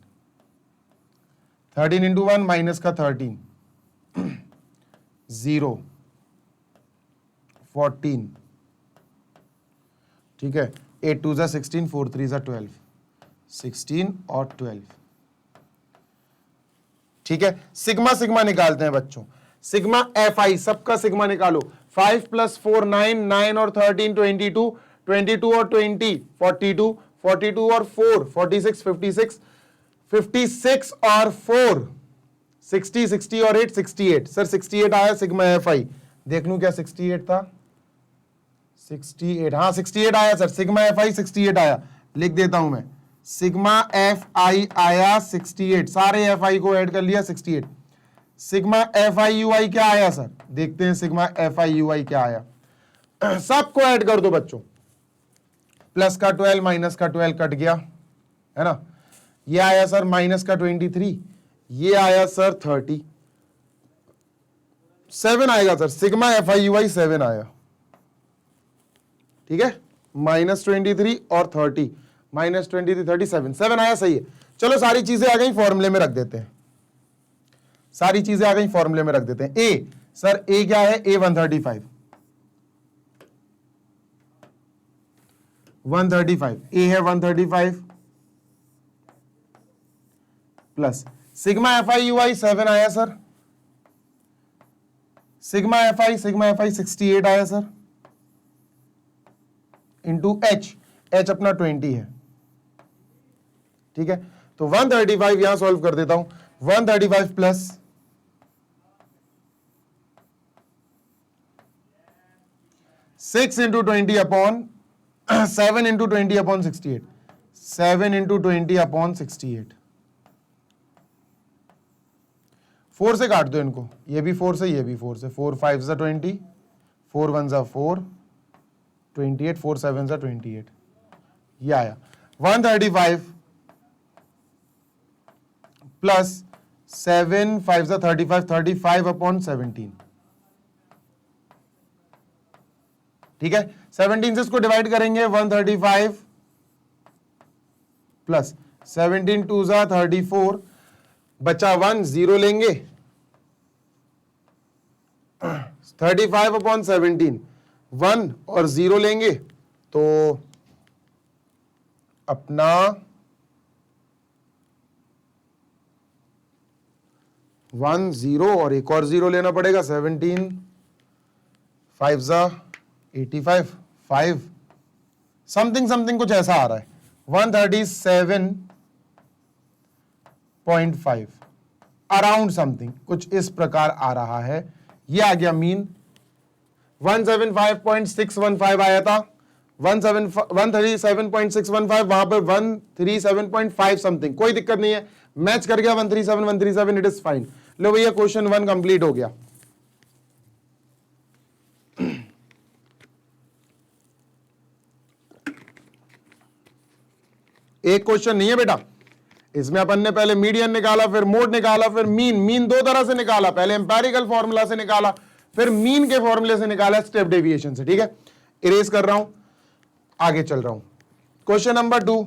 13 इंटू 1 माइनस का 13, 0, 14, ठीक है। 8 2 16, 4 3 12, 16 और 12, ठीक है। सिग्मा सिग्मा निकालते हैं बच्चों, सिग्मा एफ आई, सबका सिग्मा निकालो। 5 + 4 9, 9 और 13 22, 22 और 20 42, 42 और 4 46, 56, 56 और 4 60, 60 और 8 68। सर 68 आया सिग्मा एफ आई, देख लूं क्या 68 था, 68, हाँ 68 आया सर, सिग्मा एफ आई 68 आया, लिख देता हूं मैं। सिग्मा एफ आई आया 68, सारे एफ आई को ऐड कर लिया 68, सिग्मा एफ आई यू आई क्या आया सर? देखते हैं सिग्मा एफ आई यू आई क्या आया। सबको ऐड कर दो बच्चों, प्लस का 12 माइनस का 12 कट गया, है ना। ये आया सर माइनस का 23, ये आया सर 30, 7 आएगा sir, sigma F I U I 7 आया, ठीक है। -23 और 30, -23 37, 7 आया, सही है। चलो सारी चीजें आ गई, फॉर्मूले में रख देते हैं, सारी चीजें आ गई, फॉर्मूले में रख देते हैं। ए सर, ए क्या है? ए 135, 135, ए है 135 plus sigma F I U I 7 आया सर, सिग्मा एफ आई 68 आया सर, इंटू एच, एच अपना 20 है, ठीक है। तो 135 यहां सॉल्व कर देता हूं, 135 plus 6 into 20 upon 7 into 20 upon 68, 7 into 20 upon 68, 4 से काट दो इनको, ये भी 4 से, ये भी 4 से, 4 5 जा 20, 4 1 जा 4, 28, 4 7 जा 28, ये आया 135 प्लस 7 5 जा 35, 35 अपॉन 17, ठीक है। 17 से इसको डिवाइड करेंगे, 135 प्लस 17 2 जा 34, बचा 1, 0 लेंगे, 35 अपॉन 17, 1 और 0 लेंगे तो अपना 1 0 और एक और 0 लेना पड़ेगा, 17 5 जा 85, 5 समथिंग समथिंग कुछ ऐसा आ रहा है, 137.5 अराउंड समथिंग कुछ इस प्रकार आ रहा है। ये आ गया मीन, 175.615 आया था, 137.615, वहां पर 137.5 समथिंग, कोई दिक्कत नहीं है, मैच कर गया 137, इट इज फाइन। लो भैया क्वेश्चन 1 कंप्लीट हो गया। एक क्वेश्चन नहीं है बेटा, इसमें अपन ने पहले मीडियन निकाला, फिर मोड निकाला, फिर मीन दो तरह से निकाला, पहले एम्पेरिकल फॉर्मूला से निकाला, फिर मीन के फॉर्मूले से निकाला स्टेप डेविएशन से, ठीक है। इरेज कर रहा हूं, आगे चल रहा हूं। क्वेश्चन नंबर 2,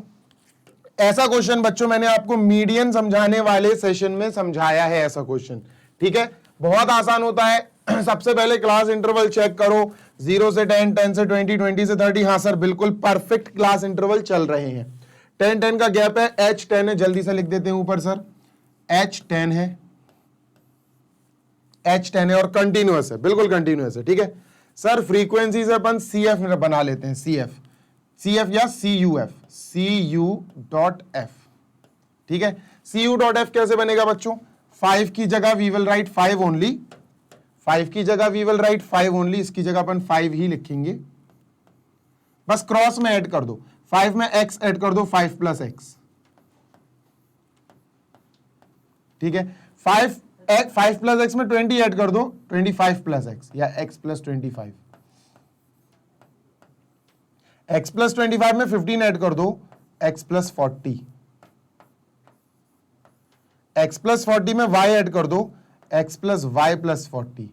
ऐसा क्वेश्चन बच्चों मैंने आपको मीडियन समझाने वाले सेशन में समझाया है, ऐसा क्वेश्चन, ठीक है। बहुत आसान होता है। सबसे पहले क्लास इंटरवल चेक करो, 0 से 10, 10 से 20, 20 से 30, हाँ सर बिल्कुल परफेक्ट क्लास इंटरवल चल रहे हैं। 10 10 का गैप है, H 10 है, जल्दी से लिख देते हैं ऊपर सर, H 10 है, H 10 है और कंटिन्यूअस है, बिल्कुल कंटिन्यूअस है, ठीक है सर। फ्रीक्वेंसी से अपन CF बना लेते हैं, CF या CU.F, ठीक है। CU.F कैसे बनेगा बच्चों? 5 की जगह वी विल राइट 5 ओनली, 5 की जगह वी विल राइट 5 ओनली, इसकी जगह अपन 5 ही लिखेंगे, बस क्रॉस में ऐड कर दो, 5 में x ऐड कर दो, 5 प्लस x, ठीक है। 5 प्लस x में 20 ऐड कर दो, 25 प्लस x या x प्लस 25, x प्लस 25 में 15 ऐड कर दो, x प्लस 40, x प्लस 40 में y ऐड कर दो, x प्लस y प्लस 40,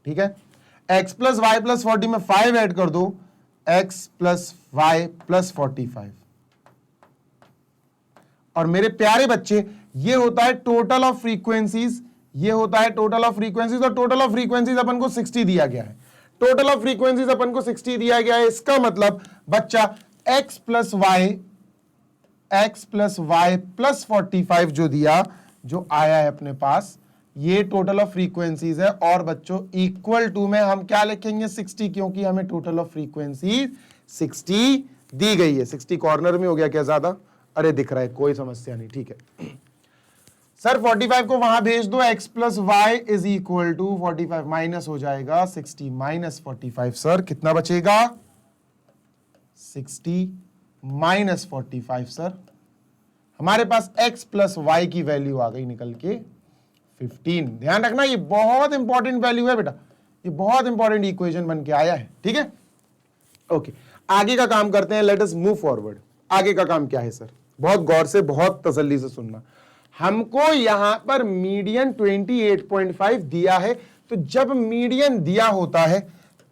ठीक है। x प्लस वाई प्लस 40 में 5 ऐड कर दो, x प्लस वाई प्लस 45। और मेरे प्यारे बच्चे, ये होता है टोटल ऑफ फ्रीक्वेंसीज, ये होता है टोटल ऑफ फ्रीक्वेंसीज, और टोटल ऑफ फ्रीक्वेंसीज अपन को 60 दिया गया है, टोटल ऑफ फ्रीक्वेंसीज अपन को 60 दिया गया है। इसका मतलब बच्चा x प्लस वाई प्लस 45 जो दिया, जो आया है अपने पास, ये टोटल ऑफ फ्रीक्वेंसीज है। और बच्चों इक्वल टू में हम क्या लिखेंगे? 60, क्योंकि हमें टोटल ऑफ फ्रीक्वेंसी 60 दी गई है। 60 कॉर्नर में हो गया क्या ज्यादा? अरे दिख रहा है, कोई समस्या नहीं, ठीक है सर। 45 को वहां भेज दो, x plus Y is equal to 45 minus हो जाएगा 60 माइनस 45, सर कितना बचेगा? 60 माइनस 45 सर, हमारे पास x प्लस वाई की वैल्यू आ गई निकल के 15। ध्यान रखना ये बहुत इंपॉर्टेंट वैल्यू है बेटा, ये बहुत इंपॉर्टेंट इक्वेशन बन के आया है, ठीक है। ओके, आगे का काम करते हैं, लेट अस मूव फॉरवर्ड। आगे का काम क्या है सर, बहुत गौर से बहुत तसल्ली से सुनना। हमको यहां पर मीडियन 28.5 दिया है, तो जब मीडियन दिया होता है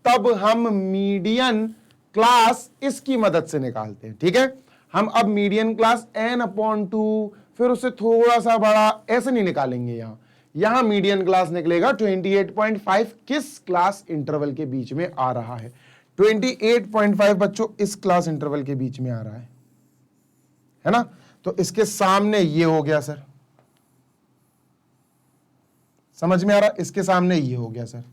तब हम मीडियन क्लास इसकी मदद से निकालते हैं, ठीक है। हम अब मीडियन क्लास n/2 फिर उससे थोड़ा सा बड़ा ऐसे नहीं निकालेंगे। यहां मीडियन क्लास निकलेगा 28.5 किस क्लास इंटरवल के बीच में आ रहा है। 28.5 बच्चों इस क्लास इंटरवल के बीच में आ रहा है ना। तो इसके सामने ये हो गया सर, समझ में आ रहा, इसके सामने ये हो गया सर।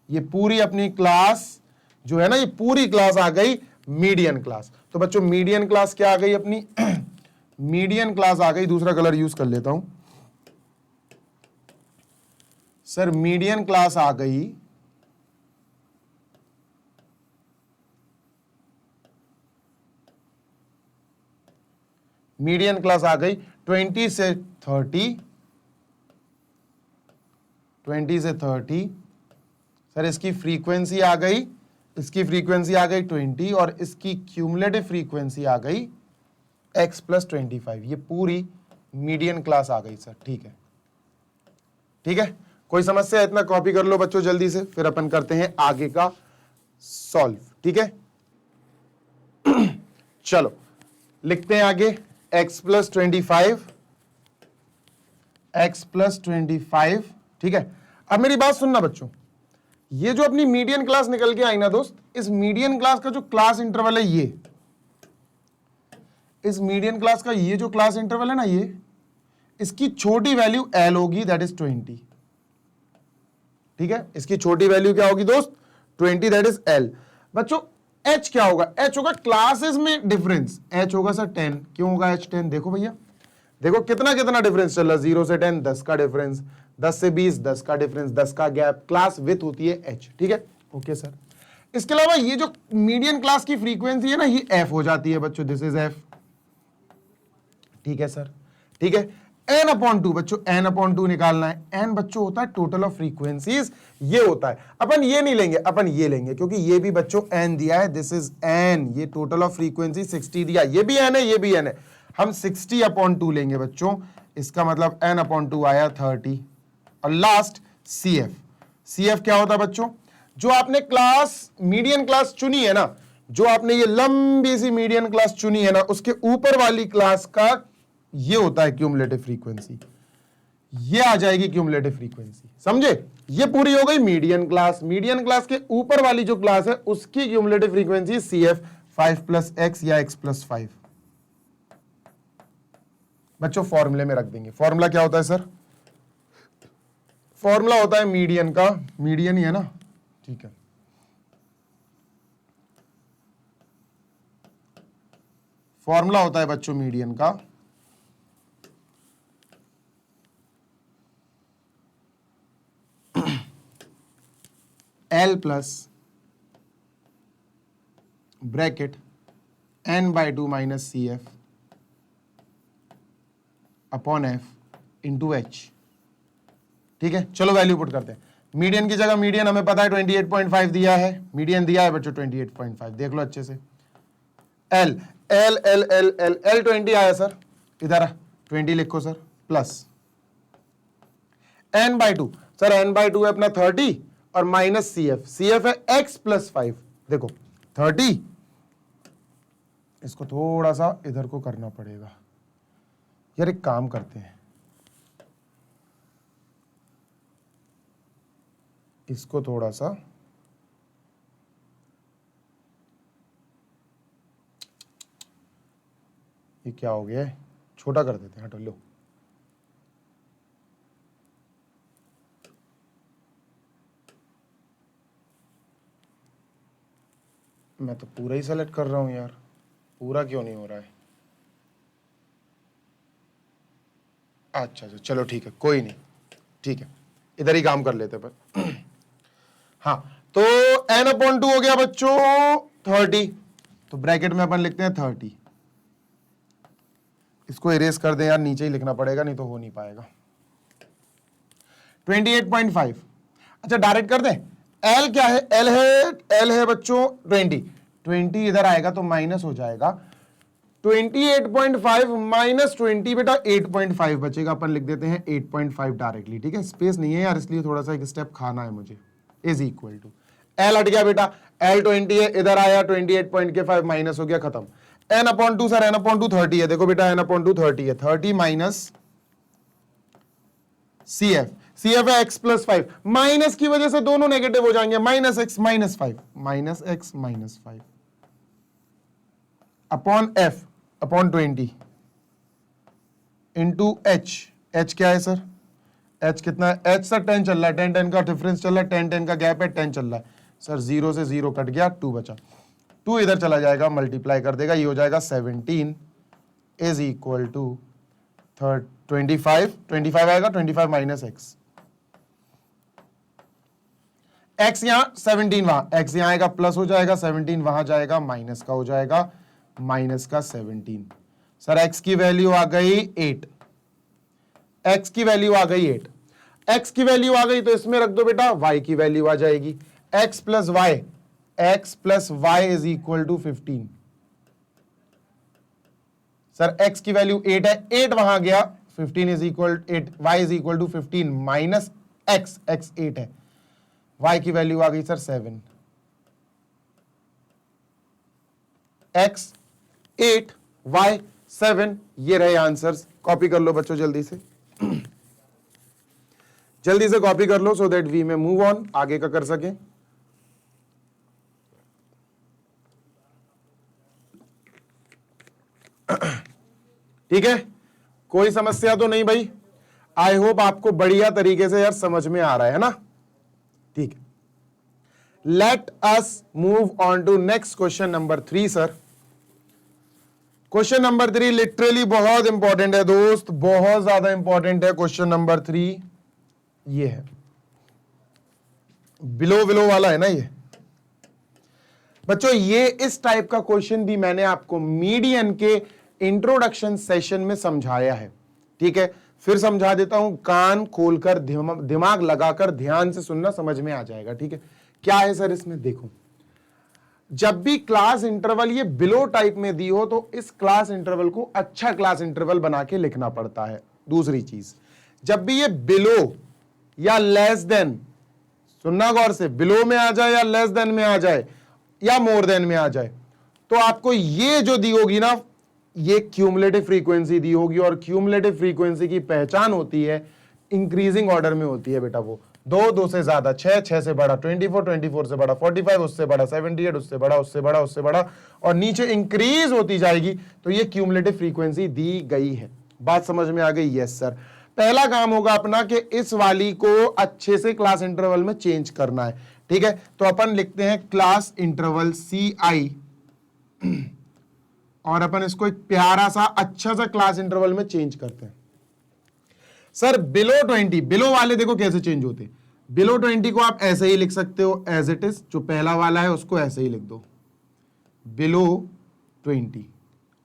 ये पूरी अपनी क्लास जो है ना, ये पूरी क्लास आ गई मीडियन क्लास। तो बच्चों मीडियन क्लास क्या आ गई अपनी मीडियन क्लास आ गई। दूसरा कलर यूज कर लेता हूं सर, मीडियन क्लास आ गई मीडियन क्लास आ गई 20 से 30, 20 से 30। सर इसकी फ्रीक्वेंसी आ गई, इसकी फ्रीक्वेंसी आ गई 20 और इसकी क्यूमुलेटिव फ्रीक्वेंसी आ गई x प्लस 25। ये पूरी मीडियन क्लास आ गई सर, ठीक है, ठीक है। कोई समस्या है? इतना कॉपी कर लो बच्चों जल्दी से, फिर अपन करते हैं आगे का सॉल्व, ठीक है। चलो लिखते हैं आगे, x प्लस 25, x प्लस 25, ठीक है। अब मेरी बात सुनना बच्चों, ये जो अपनी मीडियन क्लास निकल के आई ना दोस्त, इस मीडियन क्लास का जो क्लास इंटरवल है, ये इस मीडियन क्लास का ये जो क्लास इंटरवल है ना, ये इसकी छोटी वैल्यू l होगी, दैट इज 20, ठीक है। इसकी छोटी वैल्यू क्या होगी दोस्त, 20, दैट इज l। बच्चों h क्या होगा, h होगा क्लासेस में डिफरेंस, h होगा सर 10। क्यों होगा h 10? देखो भैया, देखो कितना कितना डिफरेंस चल रहा है, 0 से 10 10 का डिफरेंस, 10 से 20 10 का डिफरेंस, 10 का गैप, क्लास विथ होती है h, ठीक है। ओके सर, इसके अलावा ये जो मीडियन क्लास की फ्रीक्वेंसी है ना, ये f हो जाती है बच्चों, दिस इज f, ठीक है सर, ठीक है। n/2 बच्चों, n/2 निकालना है। n बच्चों होता है टोटल ऑफ फ्रीक्वेंसीज, ये होता है, अपन ये नहीं लेंगे, अपन ये लेंगे, क्योंकि ये भी बच्चों n दिया है, दिस इज n, ये टोटल ऑफ फ्रीक्वेंसी 60 दिया, ये भी n है, ये भी n है, हम 60/2 लेंगे बच्चों। इसका मतलब n/2 आया 30। और लास्ट CF, CF क्या होता है बच्चों, जो आपने क्लास मीडियन क्लास चुनी है ना, जो आपने ये लंबी सी मीडियन क्लास चुनी है ना, उसके ऊपर वाली क्लास का ये होता है क्यूमुलेटिव फ्रीक्वेंसी, ये आ जाएगी क्यूमुलेटिव फ्रीक्वेंसी, समझे। ये पूरी हो गई मीडियन क्लास। मीडियन क्लास के ऊपर वाली जो क्लास है उसकी cumulative frequency CF 5 plus x या x प्लस 5। बच्चों फॉर्मूले में रख देंगे। फॉर्मूला क्या होता है सर, फॉर्मूला होता है मीडियन का, मीडियन ही है ना, ठीक है। फॉर्मूला होता है बच्चों मीडियन का L plus bracket n/2 minus CF upon F into H, ठीक है। चलो वैल्यू पुट करते हैं। मीडियन की जगह मीडियन हमें पता है 28.5 दिया है, मीडियन दिया है बच्चों 28.5, देख लो अच्छे से। L L L L L L 20 आया सर, इधर 20 लिखो sir, plus n/2, sir n/2 है अपना 30 और माइनस CF, CF है x प्लस 5। देखो 30, इसको थोड़ा सा इधर को करना पड़ेगा यार, एक काम करते हैं, इसको थोड़ा सा ये क्या हो गया है, छोटा कर देते हैं, हटो लो। मैं तो पूरा ही सेलेक्ट कर रहा हूं यार, पूरा क्यों नहीं हो रहा है। अच्छा अच्छा चलो ठीक है, कोई नहीं, ठीक है, इधर ही काम कर लेते पर। हाँ तो n/2 हो गया बच्चों 30, तो ब्रैकेट में अपन लिखते हैं 30, इसको इरेज कर दें यार, नीचे ही लिखना पड़ेगा नहीं तो हो नहीं पाएगा। 28.5, अच्छा डायरेक्ट कर दें। एल क्या है, एल है बच्चों 20 इधर आएगा तो माइनस हो जाएगा। 28.5 माइनस 20 बेटा 8.5 बचेगा, अपन लिख देते हैं 8.5 डायरेक्टली, ठीक है, स्पेस नहीं है यार इसलिए थोड़ा सा एक स्टेप खाना है मुझे। इज इक्वल टू एल हट गया बेटा, एल 20 है, इधर आया 28.5 माइनस हो गया, खत्म। N upon two sir, N upon two 30 है, देखो बेटा एन अपॉन टू 30 है, 30 minus C F, C F है एक्स प्लस 5, माइनस की वजह से दोनों नेगेटिव हो जाएंगे, minus X minus 5, minus X minus 5 upon F upon 20 into H, H क्या है सर, एच कितना है, एच सर 10 चल रहा है, 10 10 का डिफरेंस चल रहा है, 10 10 का गैप है, 10 चल रहा है सर, 0 से 0 कट गया, 2 बचा, 2 इधर चला जाएगा, मल्टीप्लाई कर देगा, ये हो जाएगा 17 इज इक्वल टू 25 आएगा, 25 माइनस एक्स, एक्स यहां 17 वहां, एक्स यहां आएगा प्लस हो जाएगा, 17 वहां जाएगा माइनस का हो जाएगा, माइनस का 17 सर, एक्स की वैल्यू आ गई 8, एक्स की वैल्यू आ गई 8, एक्स की वैल्यू आ गई तो इसमें रख दो बेटा, वाई की वैल्यू आ जाएगी, X plus Y is equal to 15 sir, X की वैल्यू 8 है, 8 वहां गया, 15 is equal 8, Y is equal to 15 minus X, X 8 है, वाई की वैल्यू आ गई सर 7, एक्स 8 वाई 7, ये रहे आंसर्स। कॉपी कर लो बच्चों जल्दी से जल्दी से कॉपी कर लो सो दैट वी में मूव ऑन, आगे का कर सके। ठीक है, कोई समस्या तो नहीं भाई, आई होप आपको बढ़िया तरीके से यार समझ में आ रहा है ना, ठीक है। Let us move on to next question number 3 sir. Question number 3 literally बहुत इंपॉर्टेंट है दोस्त, बहुत ज्यादा इंपॉर्टेंट है क्वेश्चन नंबर 3, ये है बिलो वाला है ना ये बच्चों, ये इस टाइप का क्वेश्चन भी मैंने आपको मीडियन के इंट्रोडक्शन सेशन में समझाया है, ठीक है, फिर समझा देता हूं, कान खोलकर दिमाग लगाकर ध्यान से सुनना, समझ में आ जाएगा, ठीक है। क्या है सर इसमें, देखो जब भी क्लास इंटरवल ये बिलो टाइप में दी हो तो इस क्लास इंटरवल को अच्छा क्लास इंटरवल बना के लिखना पड़ता है। दूसरी चीज, जब भी ये बिलो या लेस देन, सुनना गौर से, बिलो में आ जाए या लेस देन में आ जाए या मोर देन में आ जाए, तो आपको ये जो दी होगी ना, ये क्यूमुलेटिव फ्रीक्वेंसी दी होगी, और क्यूमुलेटिव फ्रीक्वेंसी की पहचान होती है इंक्रीजिंग ऑर्डर में होती है बेटा, वो 2 से ज्यादा, 6 से बड़ा, 24 से बड़ा, 45 उससे बड़ा, 78 उससे बड़ा, उससे बड़ा, और नीचे इंक्रीज होती जाएगी, तो ये क्यूमुलेटिव फ्रीक्वेंसी दी गई है। बात समझ में आ गई? Yes sir. पहला काम होगा अपना कि इस वाली को अच्छे से क्लास इंटरवल में चेंज करना है, ठीक है। तो अपन लिखते हैं क्लास इंटरवल CI, और अपन इसको एक प्यारा सा अच्छा सा क्लास इंटरवल में चेंज करते हैं। सर बिलो 20, बिलो वाले देखो कैसे चेंज होते हैं। बिलो 20 को आप ऐसे ही लिख सकते हो एज इट इज, जो पहला वाला है उसको ऐसे ही लिख दो बिलो 20।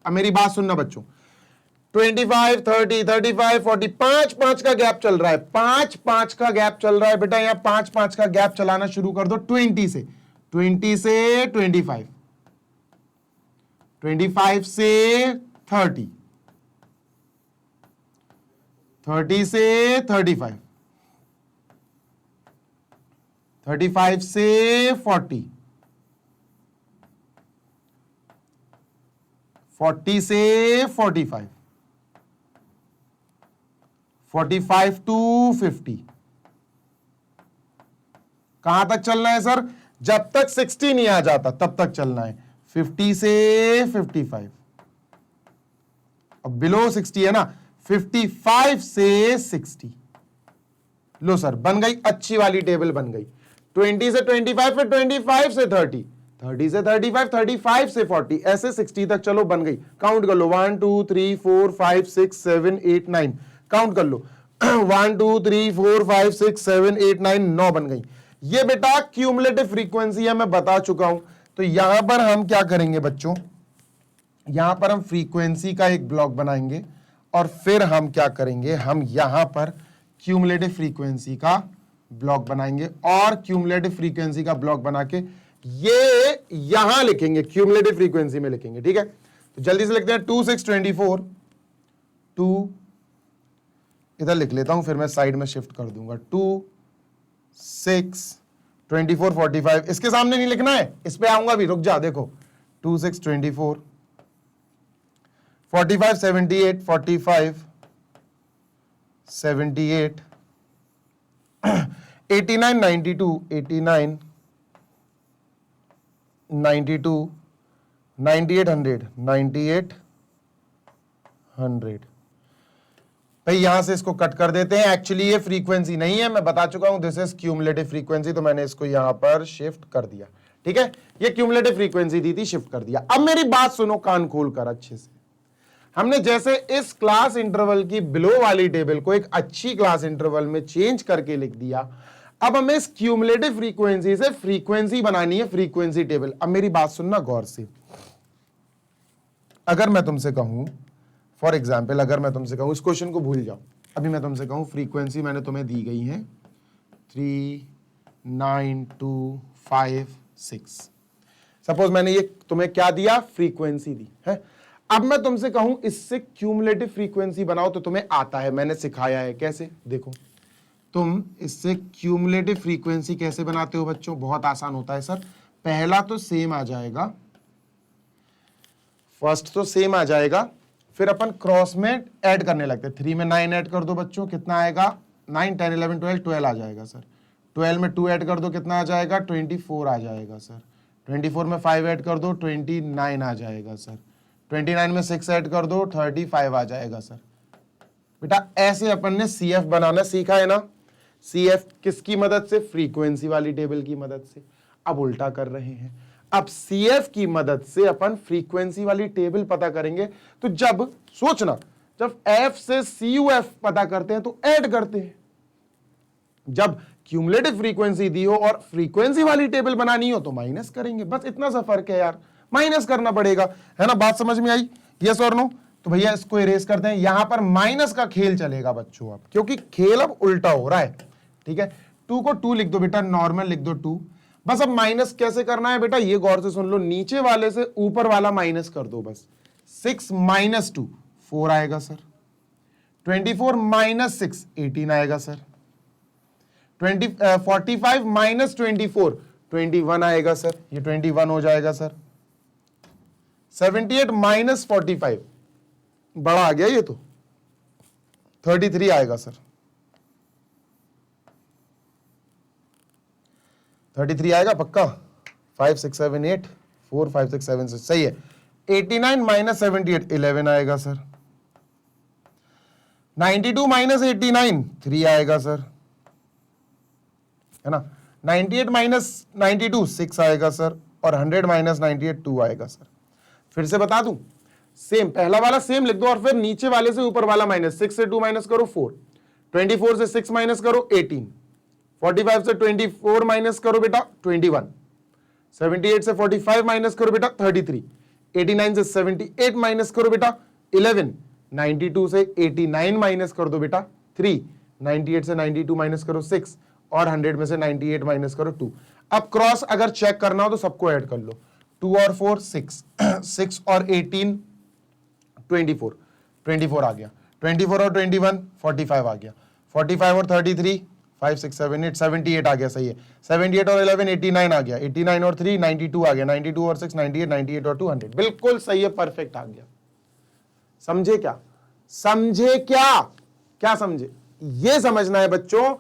अब मेरी बात सुनना बच्चों, 25, 30, 35, 40, 5 का गैप चल रहा है, 5 का गैप चल रहा है बेटा, यहाँ 5 का गैप चलाना शुरू कर दो 20 से 25, 25 से 30, 30 से 35, 35 से 40, 40 से 45, 45 टू 50। कहां तक चलना है सर? जब तक 60 नहीं आ जाता तब तक चलना है। 50 से 55, अब बिलो 60 है ना, 55 से 60। लो सर बन गई, अच्छी वाली टेबल बन गई। 20 से 25, फिर 25 से 30, 30 से 35, 35 से 40, ऐसे 60 तक चलो, बन गई। काउंट कर लो, 1 2 3 4 5 6 7 8 9, काउंट कर लो 1 2 3 4 5 6 7 8 9, 9 बन गई। ये बेटा क्यूमुलेटिव फ्रीक्वेंसी है, मैं बता चुका हूं। तो यहां पर हम क्या करेंगे बच्चों, यहां पर हम फ्रीक्वेंसी का एक ब्लॉक बनाएंगे और फिर हम क्या करेंगे, हम यहां पर क्यूमुलेटिव फ्रीक्वेंसी का ब्लॉक बनाएंगे और क्यूमुलेटिव फ्रीक्वेंसी का ब्लॉक बना के ये यहां लिखेंगे, क्यूमुलेटिव फ्रीक्वेंसी में लिखेंगे। ठीक है, तो जल्दी से लिखते हैं 2 6 24, 2 इधर लिख लेता हूं, फिर मैं साइड में शिफ्ट कर दूंगा, 2 6 24 45। इसके सामने नहीं लिखना है, इस पे आऊंगा भी, रुक जा, देखो 2 6 24 45 78 45 78 89 92 89 92 98 100 98 100। भाई यहां से इसको कट कर देते हैं, एक्चुअली ये फ्रीक्वेंसी नहीं है, मैं बता चुका हूं, दिस इज क्यूमुलेटिव फ्रीक्वेंसी, तो मैंने इसको यहां पर शिफ्ट कर दिया। ठीक है, ये क्यूमुलेटिव फ्रीक्वेंसी दी थी, शिफ्ट कर दिया। अब मेरी बात सुनो कान खोल कर अच्छे से। हमने जैसे इस क्लास इंटरवल की बिलो वाली टेबल को एक अच्छी क्लास इंटरवल में चेंज करके लिख दिया, अब हमें इस क्यूमुलेटिव फ्रीक्वेंसी से फ्रीक्वेंसी बनानी है, फ्रीक्वेंसी टेबल। अब मेरी बात सुनना गौर से, अगर मैं तुमसे कहूं, फॉर एग्जाम्पल अगर मैं तुमसे कहूं, इस क्वेश्चन को भूल जाओ, अभी मैं तुमसे कहूं फ्रीक्वेंसी मैंने तुम्हें दी गई है 3 9 2 5 6। सपोज मैंने ये तुम्हें क्या दिया, फ्रीक्वेंसी दी है। अब मैं तुमसे कहूं इससे क्यूमुलेटिव फ्रीक्वेंसी बनाओ, तो तुम्हें आता है, मैंने सिखाया है कैसे। देखो तुम इससे क्यूमुलेटिव फ्रीक्वेंसी कैसे बनाते हो बच्चों, बहुत आसान होता है सर। पहला तो सेम आ जाएगा, फर्स्ट तो सेम आ जाएगा, फिर अपन क्रॉस में ऐड करने लगते हैं। 3 में 9 ऐड कर दो बच्चों, कितना आएगा, 9 10 11 12 12 आ जाएगा सर। 12 में 2 ऐड कर दो, कितना आ जाएगा, 24 आ जाएगा सर। 24 में 5 ऐड कर दो, 29 आ जाएगा सर। 29 में 6 ऐड कर दो, 35 आ जाएगा सर। बेटा ऐसे अपन ने CF बनाना सीखा है ना। CF किसकी मदद से, फ्रीक्वेंसी वाली टेबल की मदद से। अब उल्टा कर रहे हैं, अब CF की मदद से अपन फ्रीक्वेंसी वाली टेबल पता करेंगे। तो जब सोचना, जब F से CUF पता करते हैं तो ऐड करते हैं, जब क्यूमुलेटिव फ्रीक्वेंसी दी हो और फ्रीक्वेंसी वाली टेबल बनानी हो तो माइनस करेंगे। बस इतना सा फर्क है यार, माइनस करना पड़ेगा, है ना। बात समझ में आई, यस और नो। तो भैया इसको इरेज करते हैं, यहां पर माइनस का खेल चलेगा बच्चों अब, क्योंकि खेल अब उल्टा हो रहा है। ठीक है, 2 को 2 लिख दो बेटा, नॉर्मल लिख दो 2। बस अब माइनस कैसे करना है बेटा, ये गौर से सुन लो, नीचे वाले से ऊपर वाला माइनस कर दो बस। 6 माइनस 2 4 आएगा सर। 24 माइनस 6 18 आएगा सर। 45 माइनस 24 21 आएगा सर, ये 21 हो जाएगा सर। 78 माइनस 45 बड़ा आ गया ये तो, 33 आएगा सर। 33 आएगा पक्का। 5 6 7 8 4 5 6 7 6 सही है। 89 माइनस 78 11 आएगा सर। 92 माइनस 89 3 आएगा सर, है ना। 98 माइनस 92 6 आएगा सर, और 100 माइनस 98 2 आएगा सर। फिर से बता दूं, सेम पहला वाला सेम लिख दो और फिर नीचे वाले से ऊपर वाला माइनस। 6 से 2 माइनस करो 4, 24 से 6 माइनस करो 18, 45 से 24 माइनस करो बेटा 21, 78 से 45 माइनस करो बेटा 33, 89 से 78 माइनस करो बेटा 11, 92 से 89 माइनस कर दो बेटा 3, 98 से 92 माइनस करो 6, और 100 में से 98 माइनस करो 2। अब क्रॉस अगर चेक करना हो तो सबको ऐड कर लो, 2 और 4 6, 6 और 18 24, 24 आ गया। 24 और 21 45 आ गया। 45 और 33 5 6 7 8 78 आ गया, सही है। 78 और 11 89 आ गया। 89 और 3 92 आ गया। 92 और 6 98, 98 और 2 100, बिल्कुल सही है, परफेक्ट आ गया। समझे क्या, समझे क्या, क्या समझे? ये समझना है बच्चों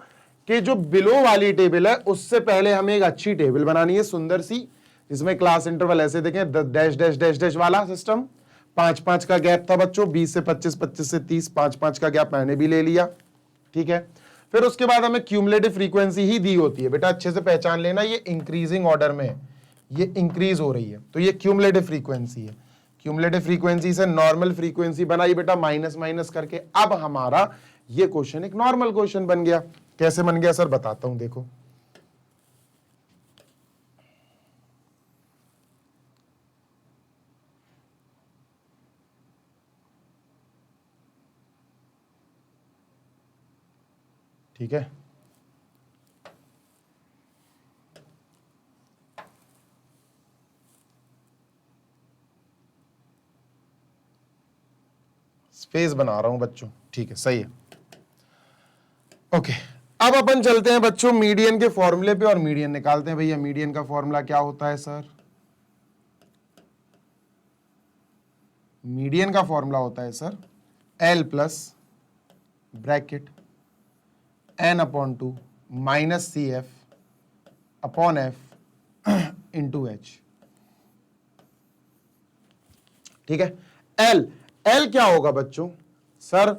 कि जो बिलो वाली टेबल है उससे पहले हमें एक अच्छी टेबल बनानी है, सुंदर सी, जिसमें क्लास इंटरवल ऐसे देखें, डैश डैश डैश डैश वाला सिस्टम। 5-5 का गैप था बच्चों, 20 से 25, 25 से 30, 5-5 का गैप मैंने भी ले लिया। ठीक है, फिर उसके बाद हमें क्यूमुलेटिव फ्रीक्वेंसी ही दी होती है बेटा, अच्छे से पहचान लेना, ये इंक्रीजिंग ऑर्डर में है, ये इंक्रीज हो रही है, तो ये क्यूमुलेटिव फ्रीक्वेंसी है। क्यूमुलेटिव फ्रीक्वेंसी से नॉर्मल फ्रीक्वेंसी बनाई बेटा, माइनस माइनस करके। अब हमारा ये क्वेश्चन एक नॉर्मल क्वेश्चन बन गया। कैसे बन गया सर, बताता हूं, देखो। ठीक है, स्पेस बना रहा हूं बच्चों, ठीक है, सही है। ओके, अब अपन चलते हैं बच्चों मीडियन के फॉर्मूले पे और मीडियन निकालते हैं। भैया मीडियन का फॉर्मूला क्या होता है सर? मीडियन का फॉर्मूला होता है sir L plus bracket n/2 minus CF upon F into H। ठीक है, L क्या होगा बच्चों? सर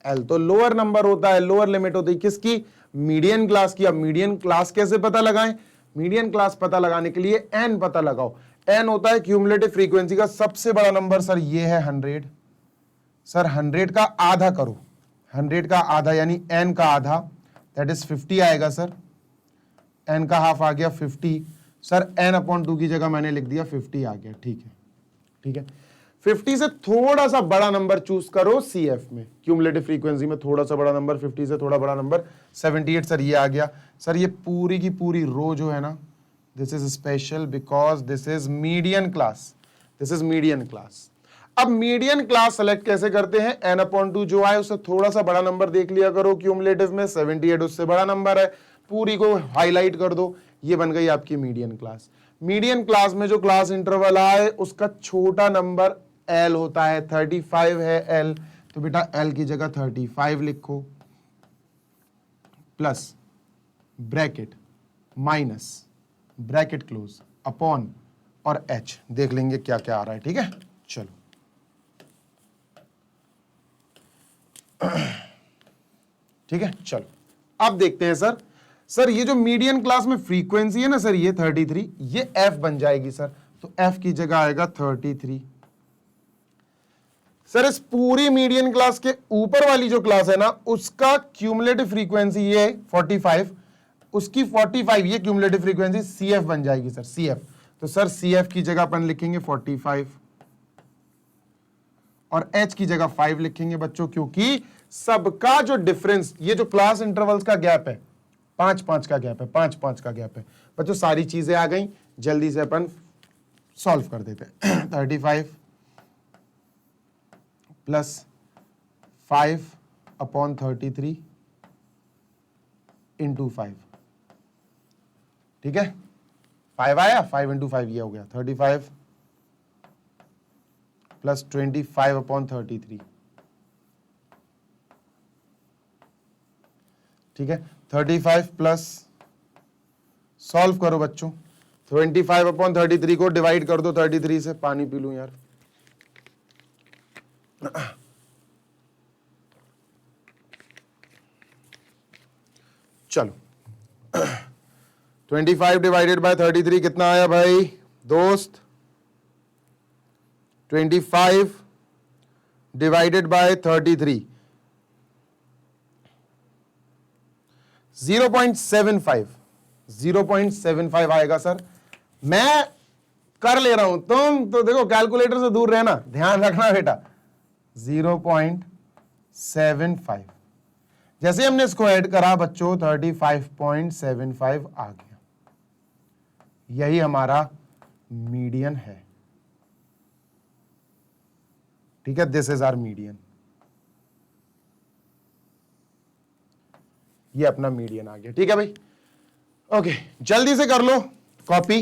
L तो लोअर नंबर होता है, लोअर लिमिट होती है किसकी? मीडियन क्लास की। अब मीडियन क्लास कैसे पता लगाएं? मीडियन क्लास पता लगाने के लिए n पता लगाओ। n होता है क्यूमुलेटिव फ्रीक्वेंसी का सबसे बड़ा नंबर। सर ये है 100। सर 100 का आधा करो, 100 का आधा यानी n का आधा, दैट इज 50 आएगा सर। n का हाफ आ गया 50। सर n/2 की जगह मैंने लिख दिया 50 आ गया। ठीक है, ठीक है। 50 से थोड़ा सा बड़ा नंबर चूज करो CF में, क्यूमुलेटिव फ्रीक्वेंसी में थोड़ा सा बड़ा नंबर, 50 से थोड़ा बड़ा नंबर 78। सर ये आ गया। सर ये पूरी की पूरी रो जो है ना, this is special because this is median class, this is median class. अब मीडियन क्लास सेलेक्ट कैसे करते हैं? n/2 जो आए उससे थोड़ा सा बड़ा नंबर देख लिया करो क्यूमुलेटिव में, 78 उससे बड़ा नंबर है, पूरी को हाईलाइट कर दो, ये बन गई आपकी मीडियन क्लास। मीडियन क्लास में जो क्लास इंटरवल आए उसका छोटा नंबर L होता है, 35 है L, तो बेटा L की जगह 35 लिखो, plus bracket minus bracket close upon और H देख लेंगे क्या क्या आ रहा है। ठीक है, चलो ठीक है, चलो अब देखते हैं सर। सर ये जो मीडियन क्लास में फ्रीक्वेंसी है ना सर, ये 33, ये F बन जाएगी सर, तो F की जगह आएगा 33। सर इस पूरी मीडियन क्लास के ऊपर वाली जो क्लास है ना, उसका क्यूमुलेटिव फ्रीक्वेंसी ये 45, उसकी 45 ये क्यूमुलेटिव फ्रीक्वेंसी CF बन जाएगी सर, CF। तो सर CF की जगह अपन लिखेंगे 45 और H की जगह 5 लिखेंगे बच्चों, क्योंकि सबका जो डिफरेंस, ये जो क्लास इंटरवल्स का गैप है, 5-5 का गैप है, 5-5 का गैप है बच्चों। सारी चीजें आ गई, जल्दी से अपन सॉल्व कर देते हैं। 35 प्लस 5/33 इंटू 5, ठीक है, 5 आया, 5 इंटू 5 ये हो गया 35 प्लस 25/33, ठीक है। 35 प्लस, सॉल्व करो बच्चों, 25/33 को डिवाइड कर दो 33 से। पानी पी लूं यार। चलो 25 डिवाइडेड बाय 33 कितना आया भाई दोस्त? 25 डिवाइडेड बाय 33 0.75, 0.75 आएगा सर। मैं कर ले रहा हूं, तुम तो देखो कैलकुलेटर से दूर रहना, ध्यान रखना बेटा। 0.75 जैसे हमने इसको ऐड करा बच्चों 35.75 आ गया। यही हमारा मीडियन है, ठीक है, दिस इज आवर मीडियन। ये अपना मीडियन आ गया, ठीक है भाई। ओके, जल्दी से कर लो कॉपी।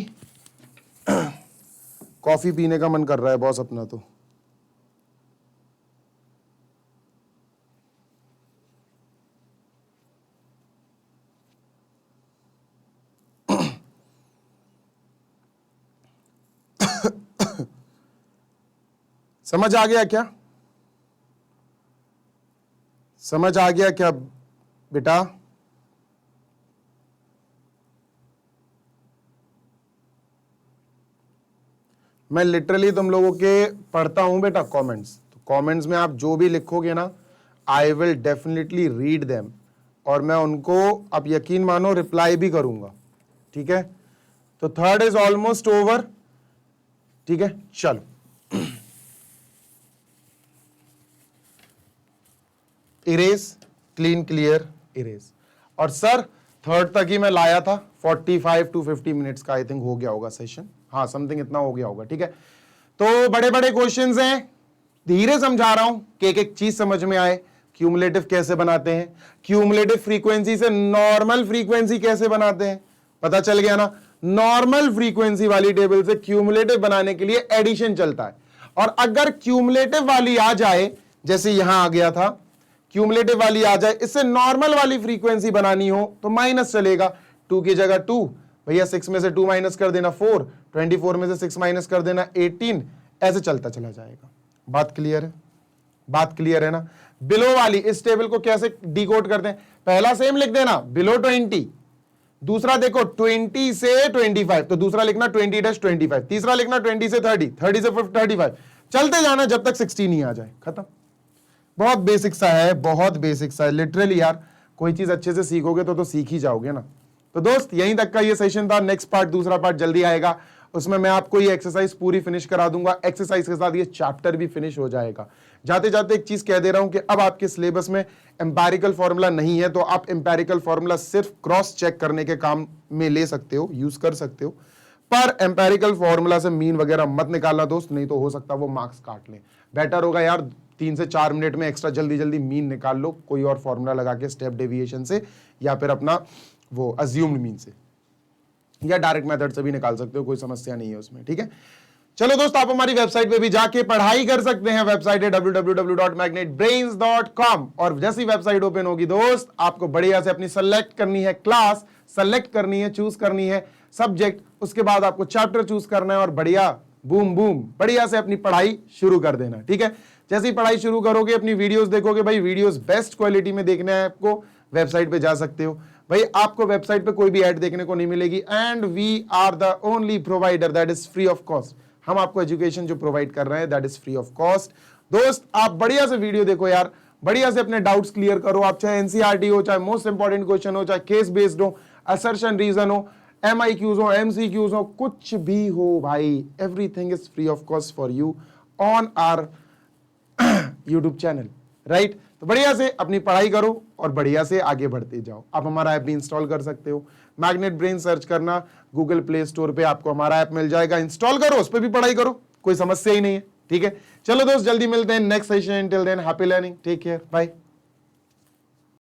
कॉफी पीने का मन कर रहा है बॉस अपना तो। समझ आ गया क्या? समझ आ गया क्या बेटा? मैं लिटरली तुम लोगों के पढ़ता हूं बेटा कमेंट्स, तो कमेंट्स में आप जो भी लिखोगे ना, I will definitely read them, और मैं उनको, आप यकीन मानो, रिप्लाई भी करूंगा, ठीक है। तो थर्ड इज ऑलमोस्ट ओवर, ठीक है। चलो इरेज, क्लीन, क्लियर, इरेज। और सर थर्ड तक ही मैं लाया था, 45 to 50 मिनट्स का आई थिंक हो गया होगा सेशन, हाँ समथिंग इतना हो गया होगा, ठीक है। तो बड़े बड़े क्वेश्चंस हैं, धीरे समझा रहा हूं कि एक एक चीज समझ में आए। क्यूमुलेटिव कैसे बनाते हैं, क्यूमुलेटिव फ्रीक्वेंसी से नॉर्मल फ्रीक्वेंसी कैसे बनाते हैं, पता चल गया ना। नॉर्मल फ्रीक्वेंसी वाली टेबल से क्यूमुलेटिव बनाने के लिए एडिशन चलता है, और अगर क्यूमुलेटिव वाली आ जाए, जैसे यहां आ गया था, क्यूमुलेटिव वाली आ जाए, इससे नॉर्मल वाली फ्रीक्वेंसी बनानी हो तो माइनस चलेगा। 2 की जगह 2, भैया 6 में से 2 माइनस कर देना 4, 24 में से 6 माइनस कर देना 18, ऐसे चलता चला जाएगा। बात क्लियर है, बात क्लियर है ना। बिलो वाली इस टेबल को कैसे डिकोड करते हैं, पहला सेम लिख देना बिलो 20, दूसरा देखो 20 से 25, तो दूसरा लिखना 20-25, तीसरा लिखना 20 से 30, 30 से 35, चलते जाना जब तक 16 नहीं आ जाए, खत्म। बहुत बेसिक सा है, बहुत बेसिक सा है लिटरली यार, कोई चीज अच्छे से सीखोगे तो सीख ही जाओगे ना। तो दोस्त यहीं तक का ये सेशन था, नेक्स्ट पार्ट दूसरा पार्ट जल्दी आएगा, उसमें मैं आपको ये एक्सरसाइज पूरी फिनिश करा दूंगा, एक्सरसाइज के साथ ये चैप्टर भी फिनिश हो जाएगा। जाते जाते एक चीज कह दे रहा हूं कि अब आपके सिलेबस में एम्पेरिकल फॉर्मूला नहीं है, तो आप एम्पेरिकल फॉर्मूला सिर्फ क्रॉस चेक करने के काम में ले सकते हो, यूज कर सकते हो, पर एम्पेरिकल फॉर्मूला से मीन वगैरह मत निकालना दोस्त, नहीं तो हो सकता वो मार्क्स काट ले। बेटर होगा यार 3 से 4 मिनट में एक्स्ट्रा जल्दी जल्दी मीन निकाल लो, कोई और फॉर्मूला लगा के स्टेप डेविएशन से, या फिर अपना वो अज्यूम्ड मीन से, या डायरेक्ट मेथड से भी निकाल सकते हो, कोई समस्या नहीं है उसमें, ठीक है। चलो दोस्त, आप हमारी वेबसाइट पे भी जाके पढ़ाई कर सकते हैं, वेबसाइट है www.magnetbrains.com, और जैसी वेबसाइट ओपन होगी दोस्त, आपको बढ़िया से अपनी सेलेक्ट करनी है क्लास, सेलेक्ट करनी है, चूज करनी है सब्जेक्ट, उसके बाद आपको चैप्टर चूज करना है, और बढ़िया बूम बूम बढ़िया से अपनी पढ़ाई शुरू कर देना, ठीक है। जैसे ही पढ़ाई शुरू करोगे, अपनी वीडियोस देखोगे, भाई वीडियोस बेस्ट क्वालिटी में देखना है आपको, वेबसाइट पे जा सकते हो भाई, आपको वेबसाइट पे कोई भी ऐड देखने को नहीं मिलेगी, and we are the only provider that is free of cost. हम आपको एजुकेशन जो प्रोवाइड कर रहे हैं that is free of cost. दोस्त आप बढ़िया से वीडियो देखो यार, बढ़िया से अपने डाउट्स क्लियर करो, आप चाहे एनसीईआरटी हो, चाहे मोस्ट इंपॉर्टेंट क्वेश्चन हो, चाहे केस बेस्ड हो, असर्शन रीजन हो, MIQs हो, MCQs हो, कुछ भी हो भाई, everything is free of cost for you on our YouTube channel, right. तो बढ़िया से अपनी पढ़ाई करो और बढ़िया से आगे बढ़ते जाओ। आप हमारा ऐप भी इंस्टॉल कर सकते हो, मैग्नेट ब्रेन सर्च करना, गूगल प्ले स्टोर पे आपको हमारा ऐप मिल जाएगा, इंस्टॉल करो, उस पर भी पढ़ाई करो, कोई समस्या ही नहीं है, ठीक है। चलो दोस्त, जल्दी मिलते हैं next session, till then happy learning, take care, bye.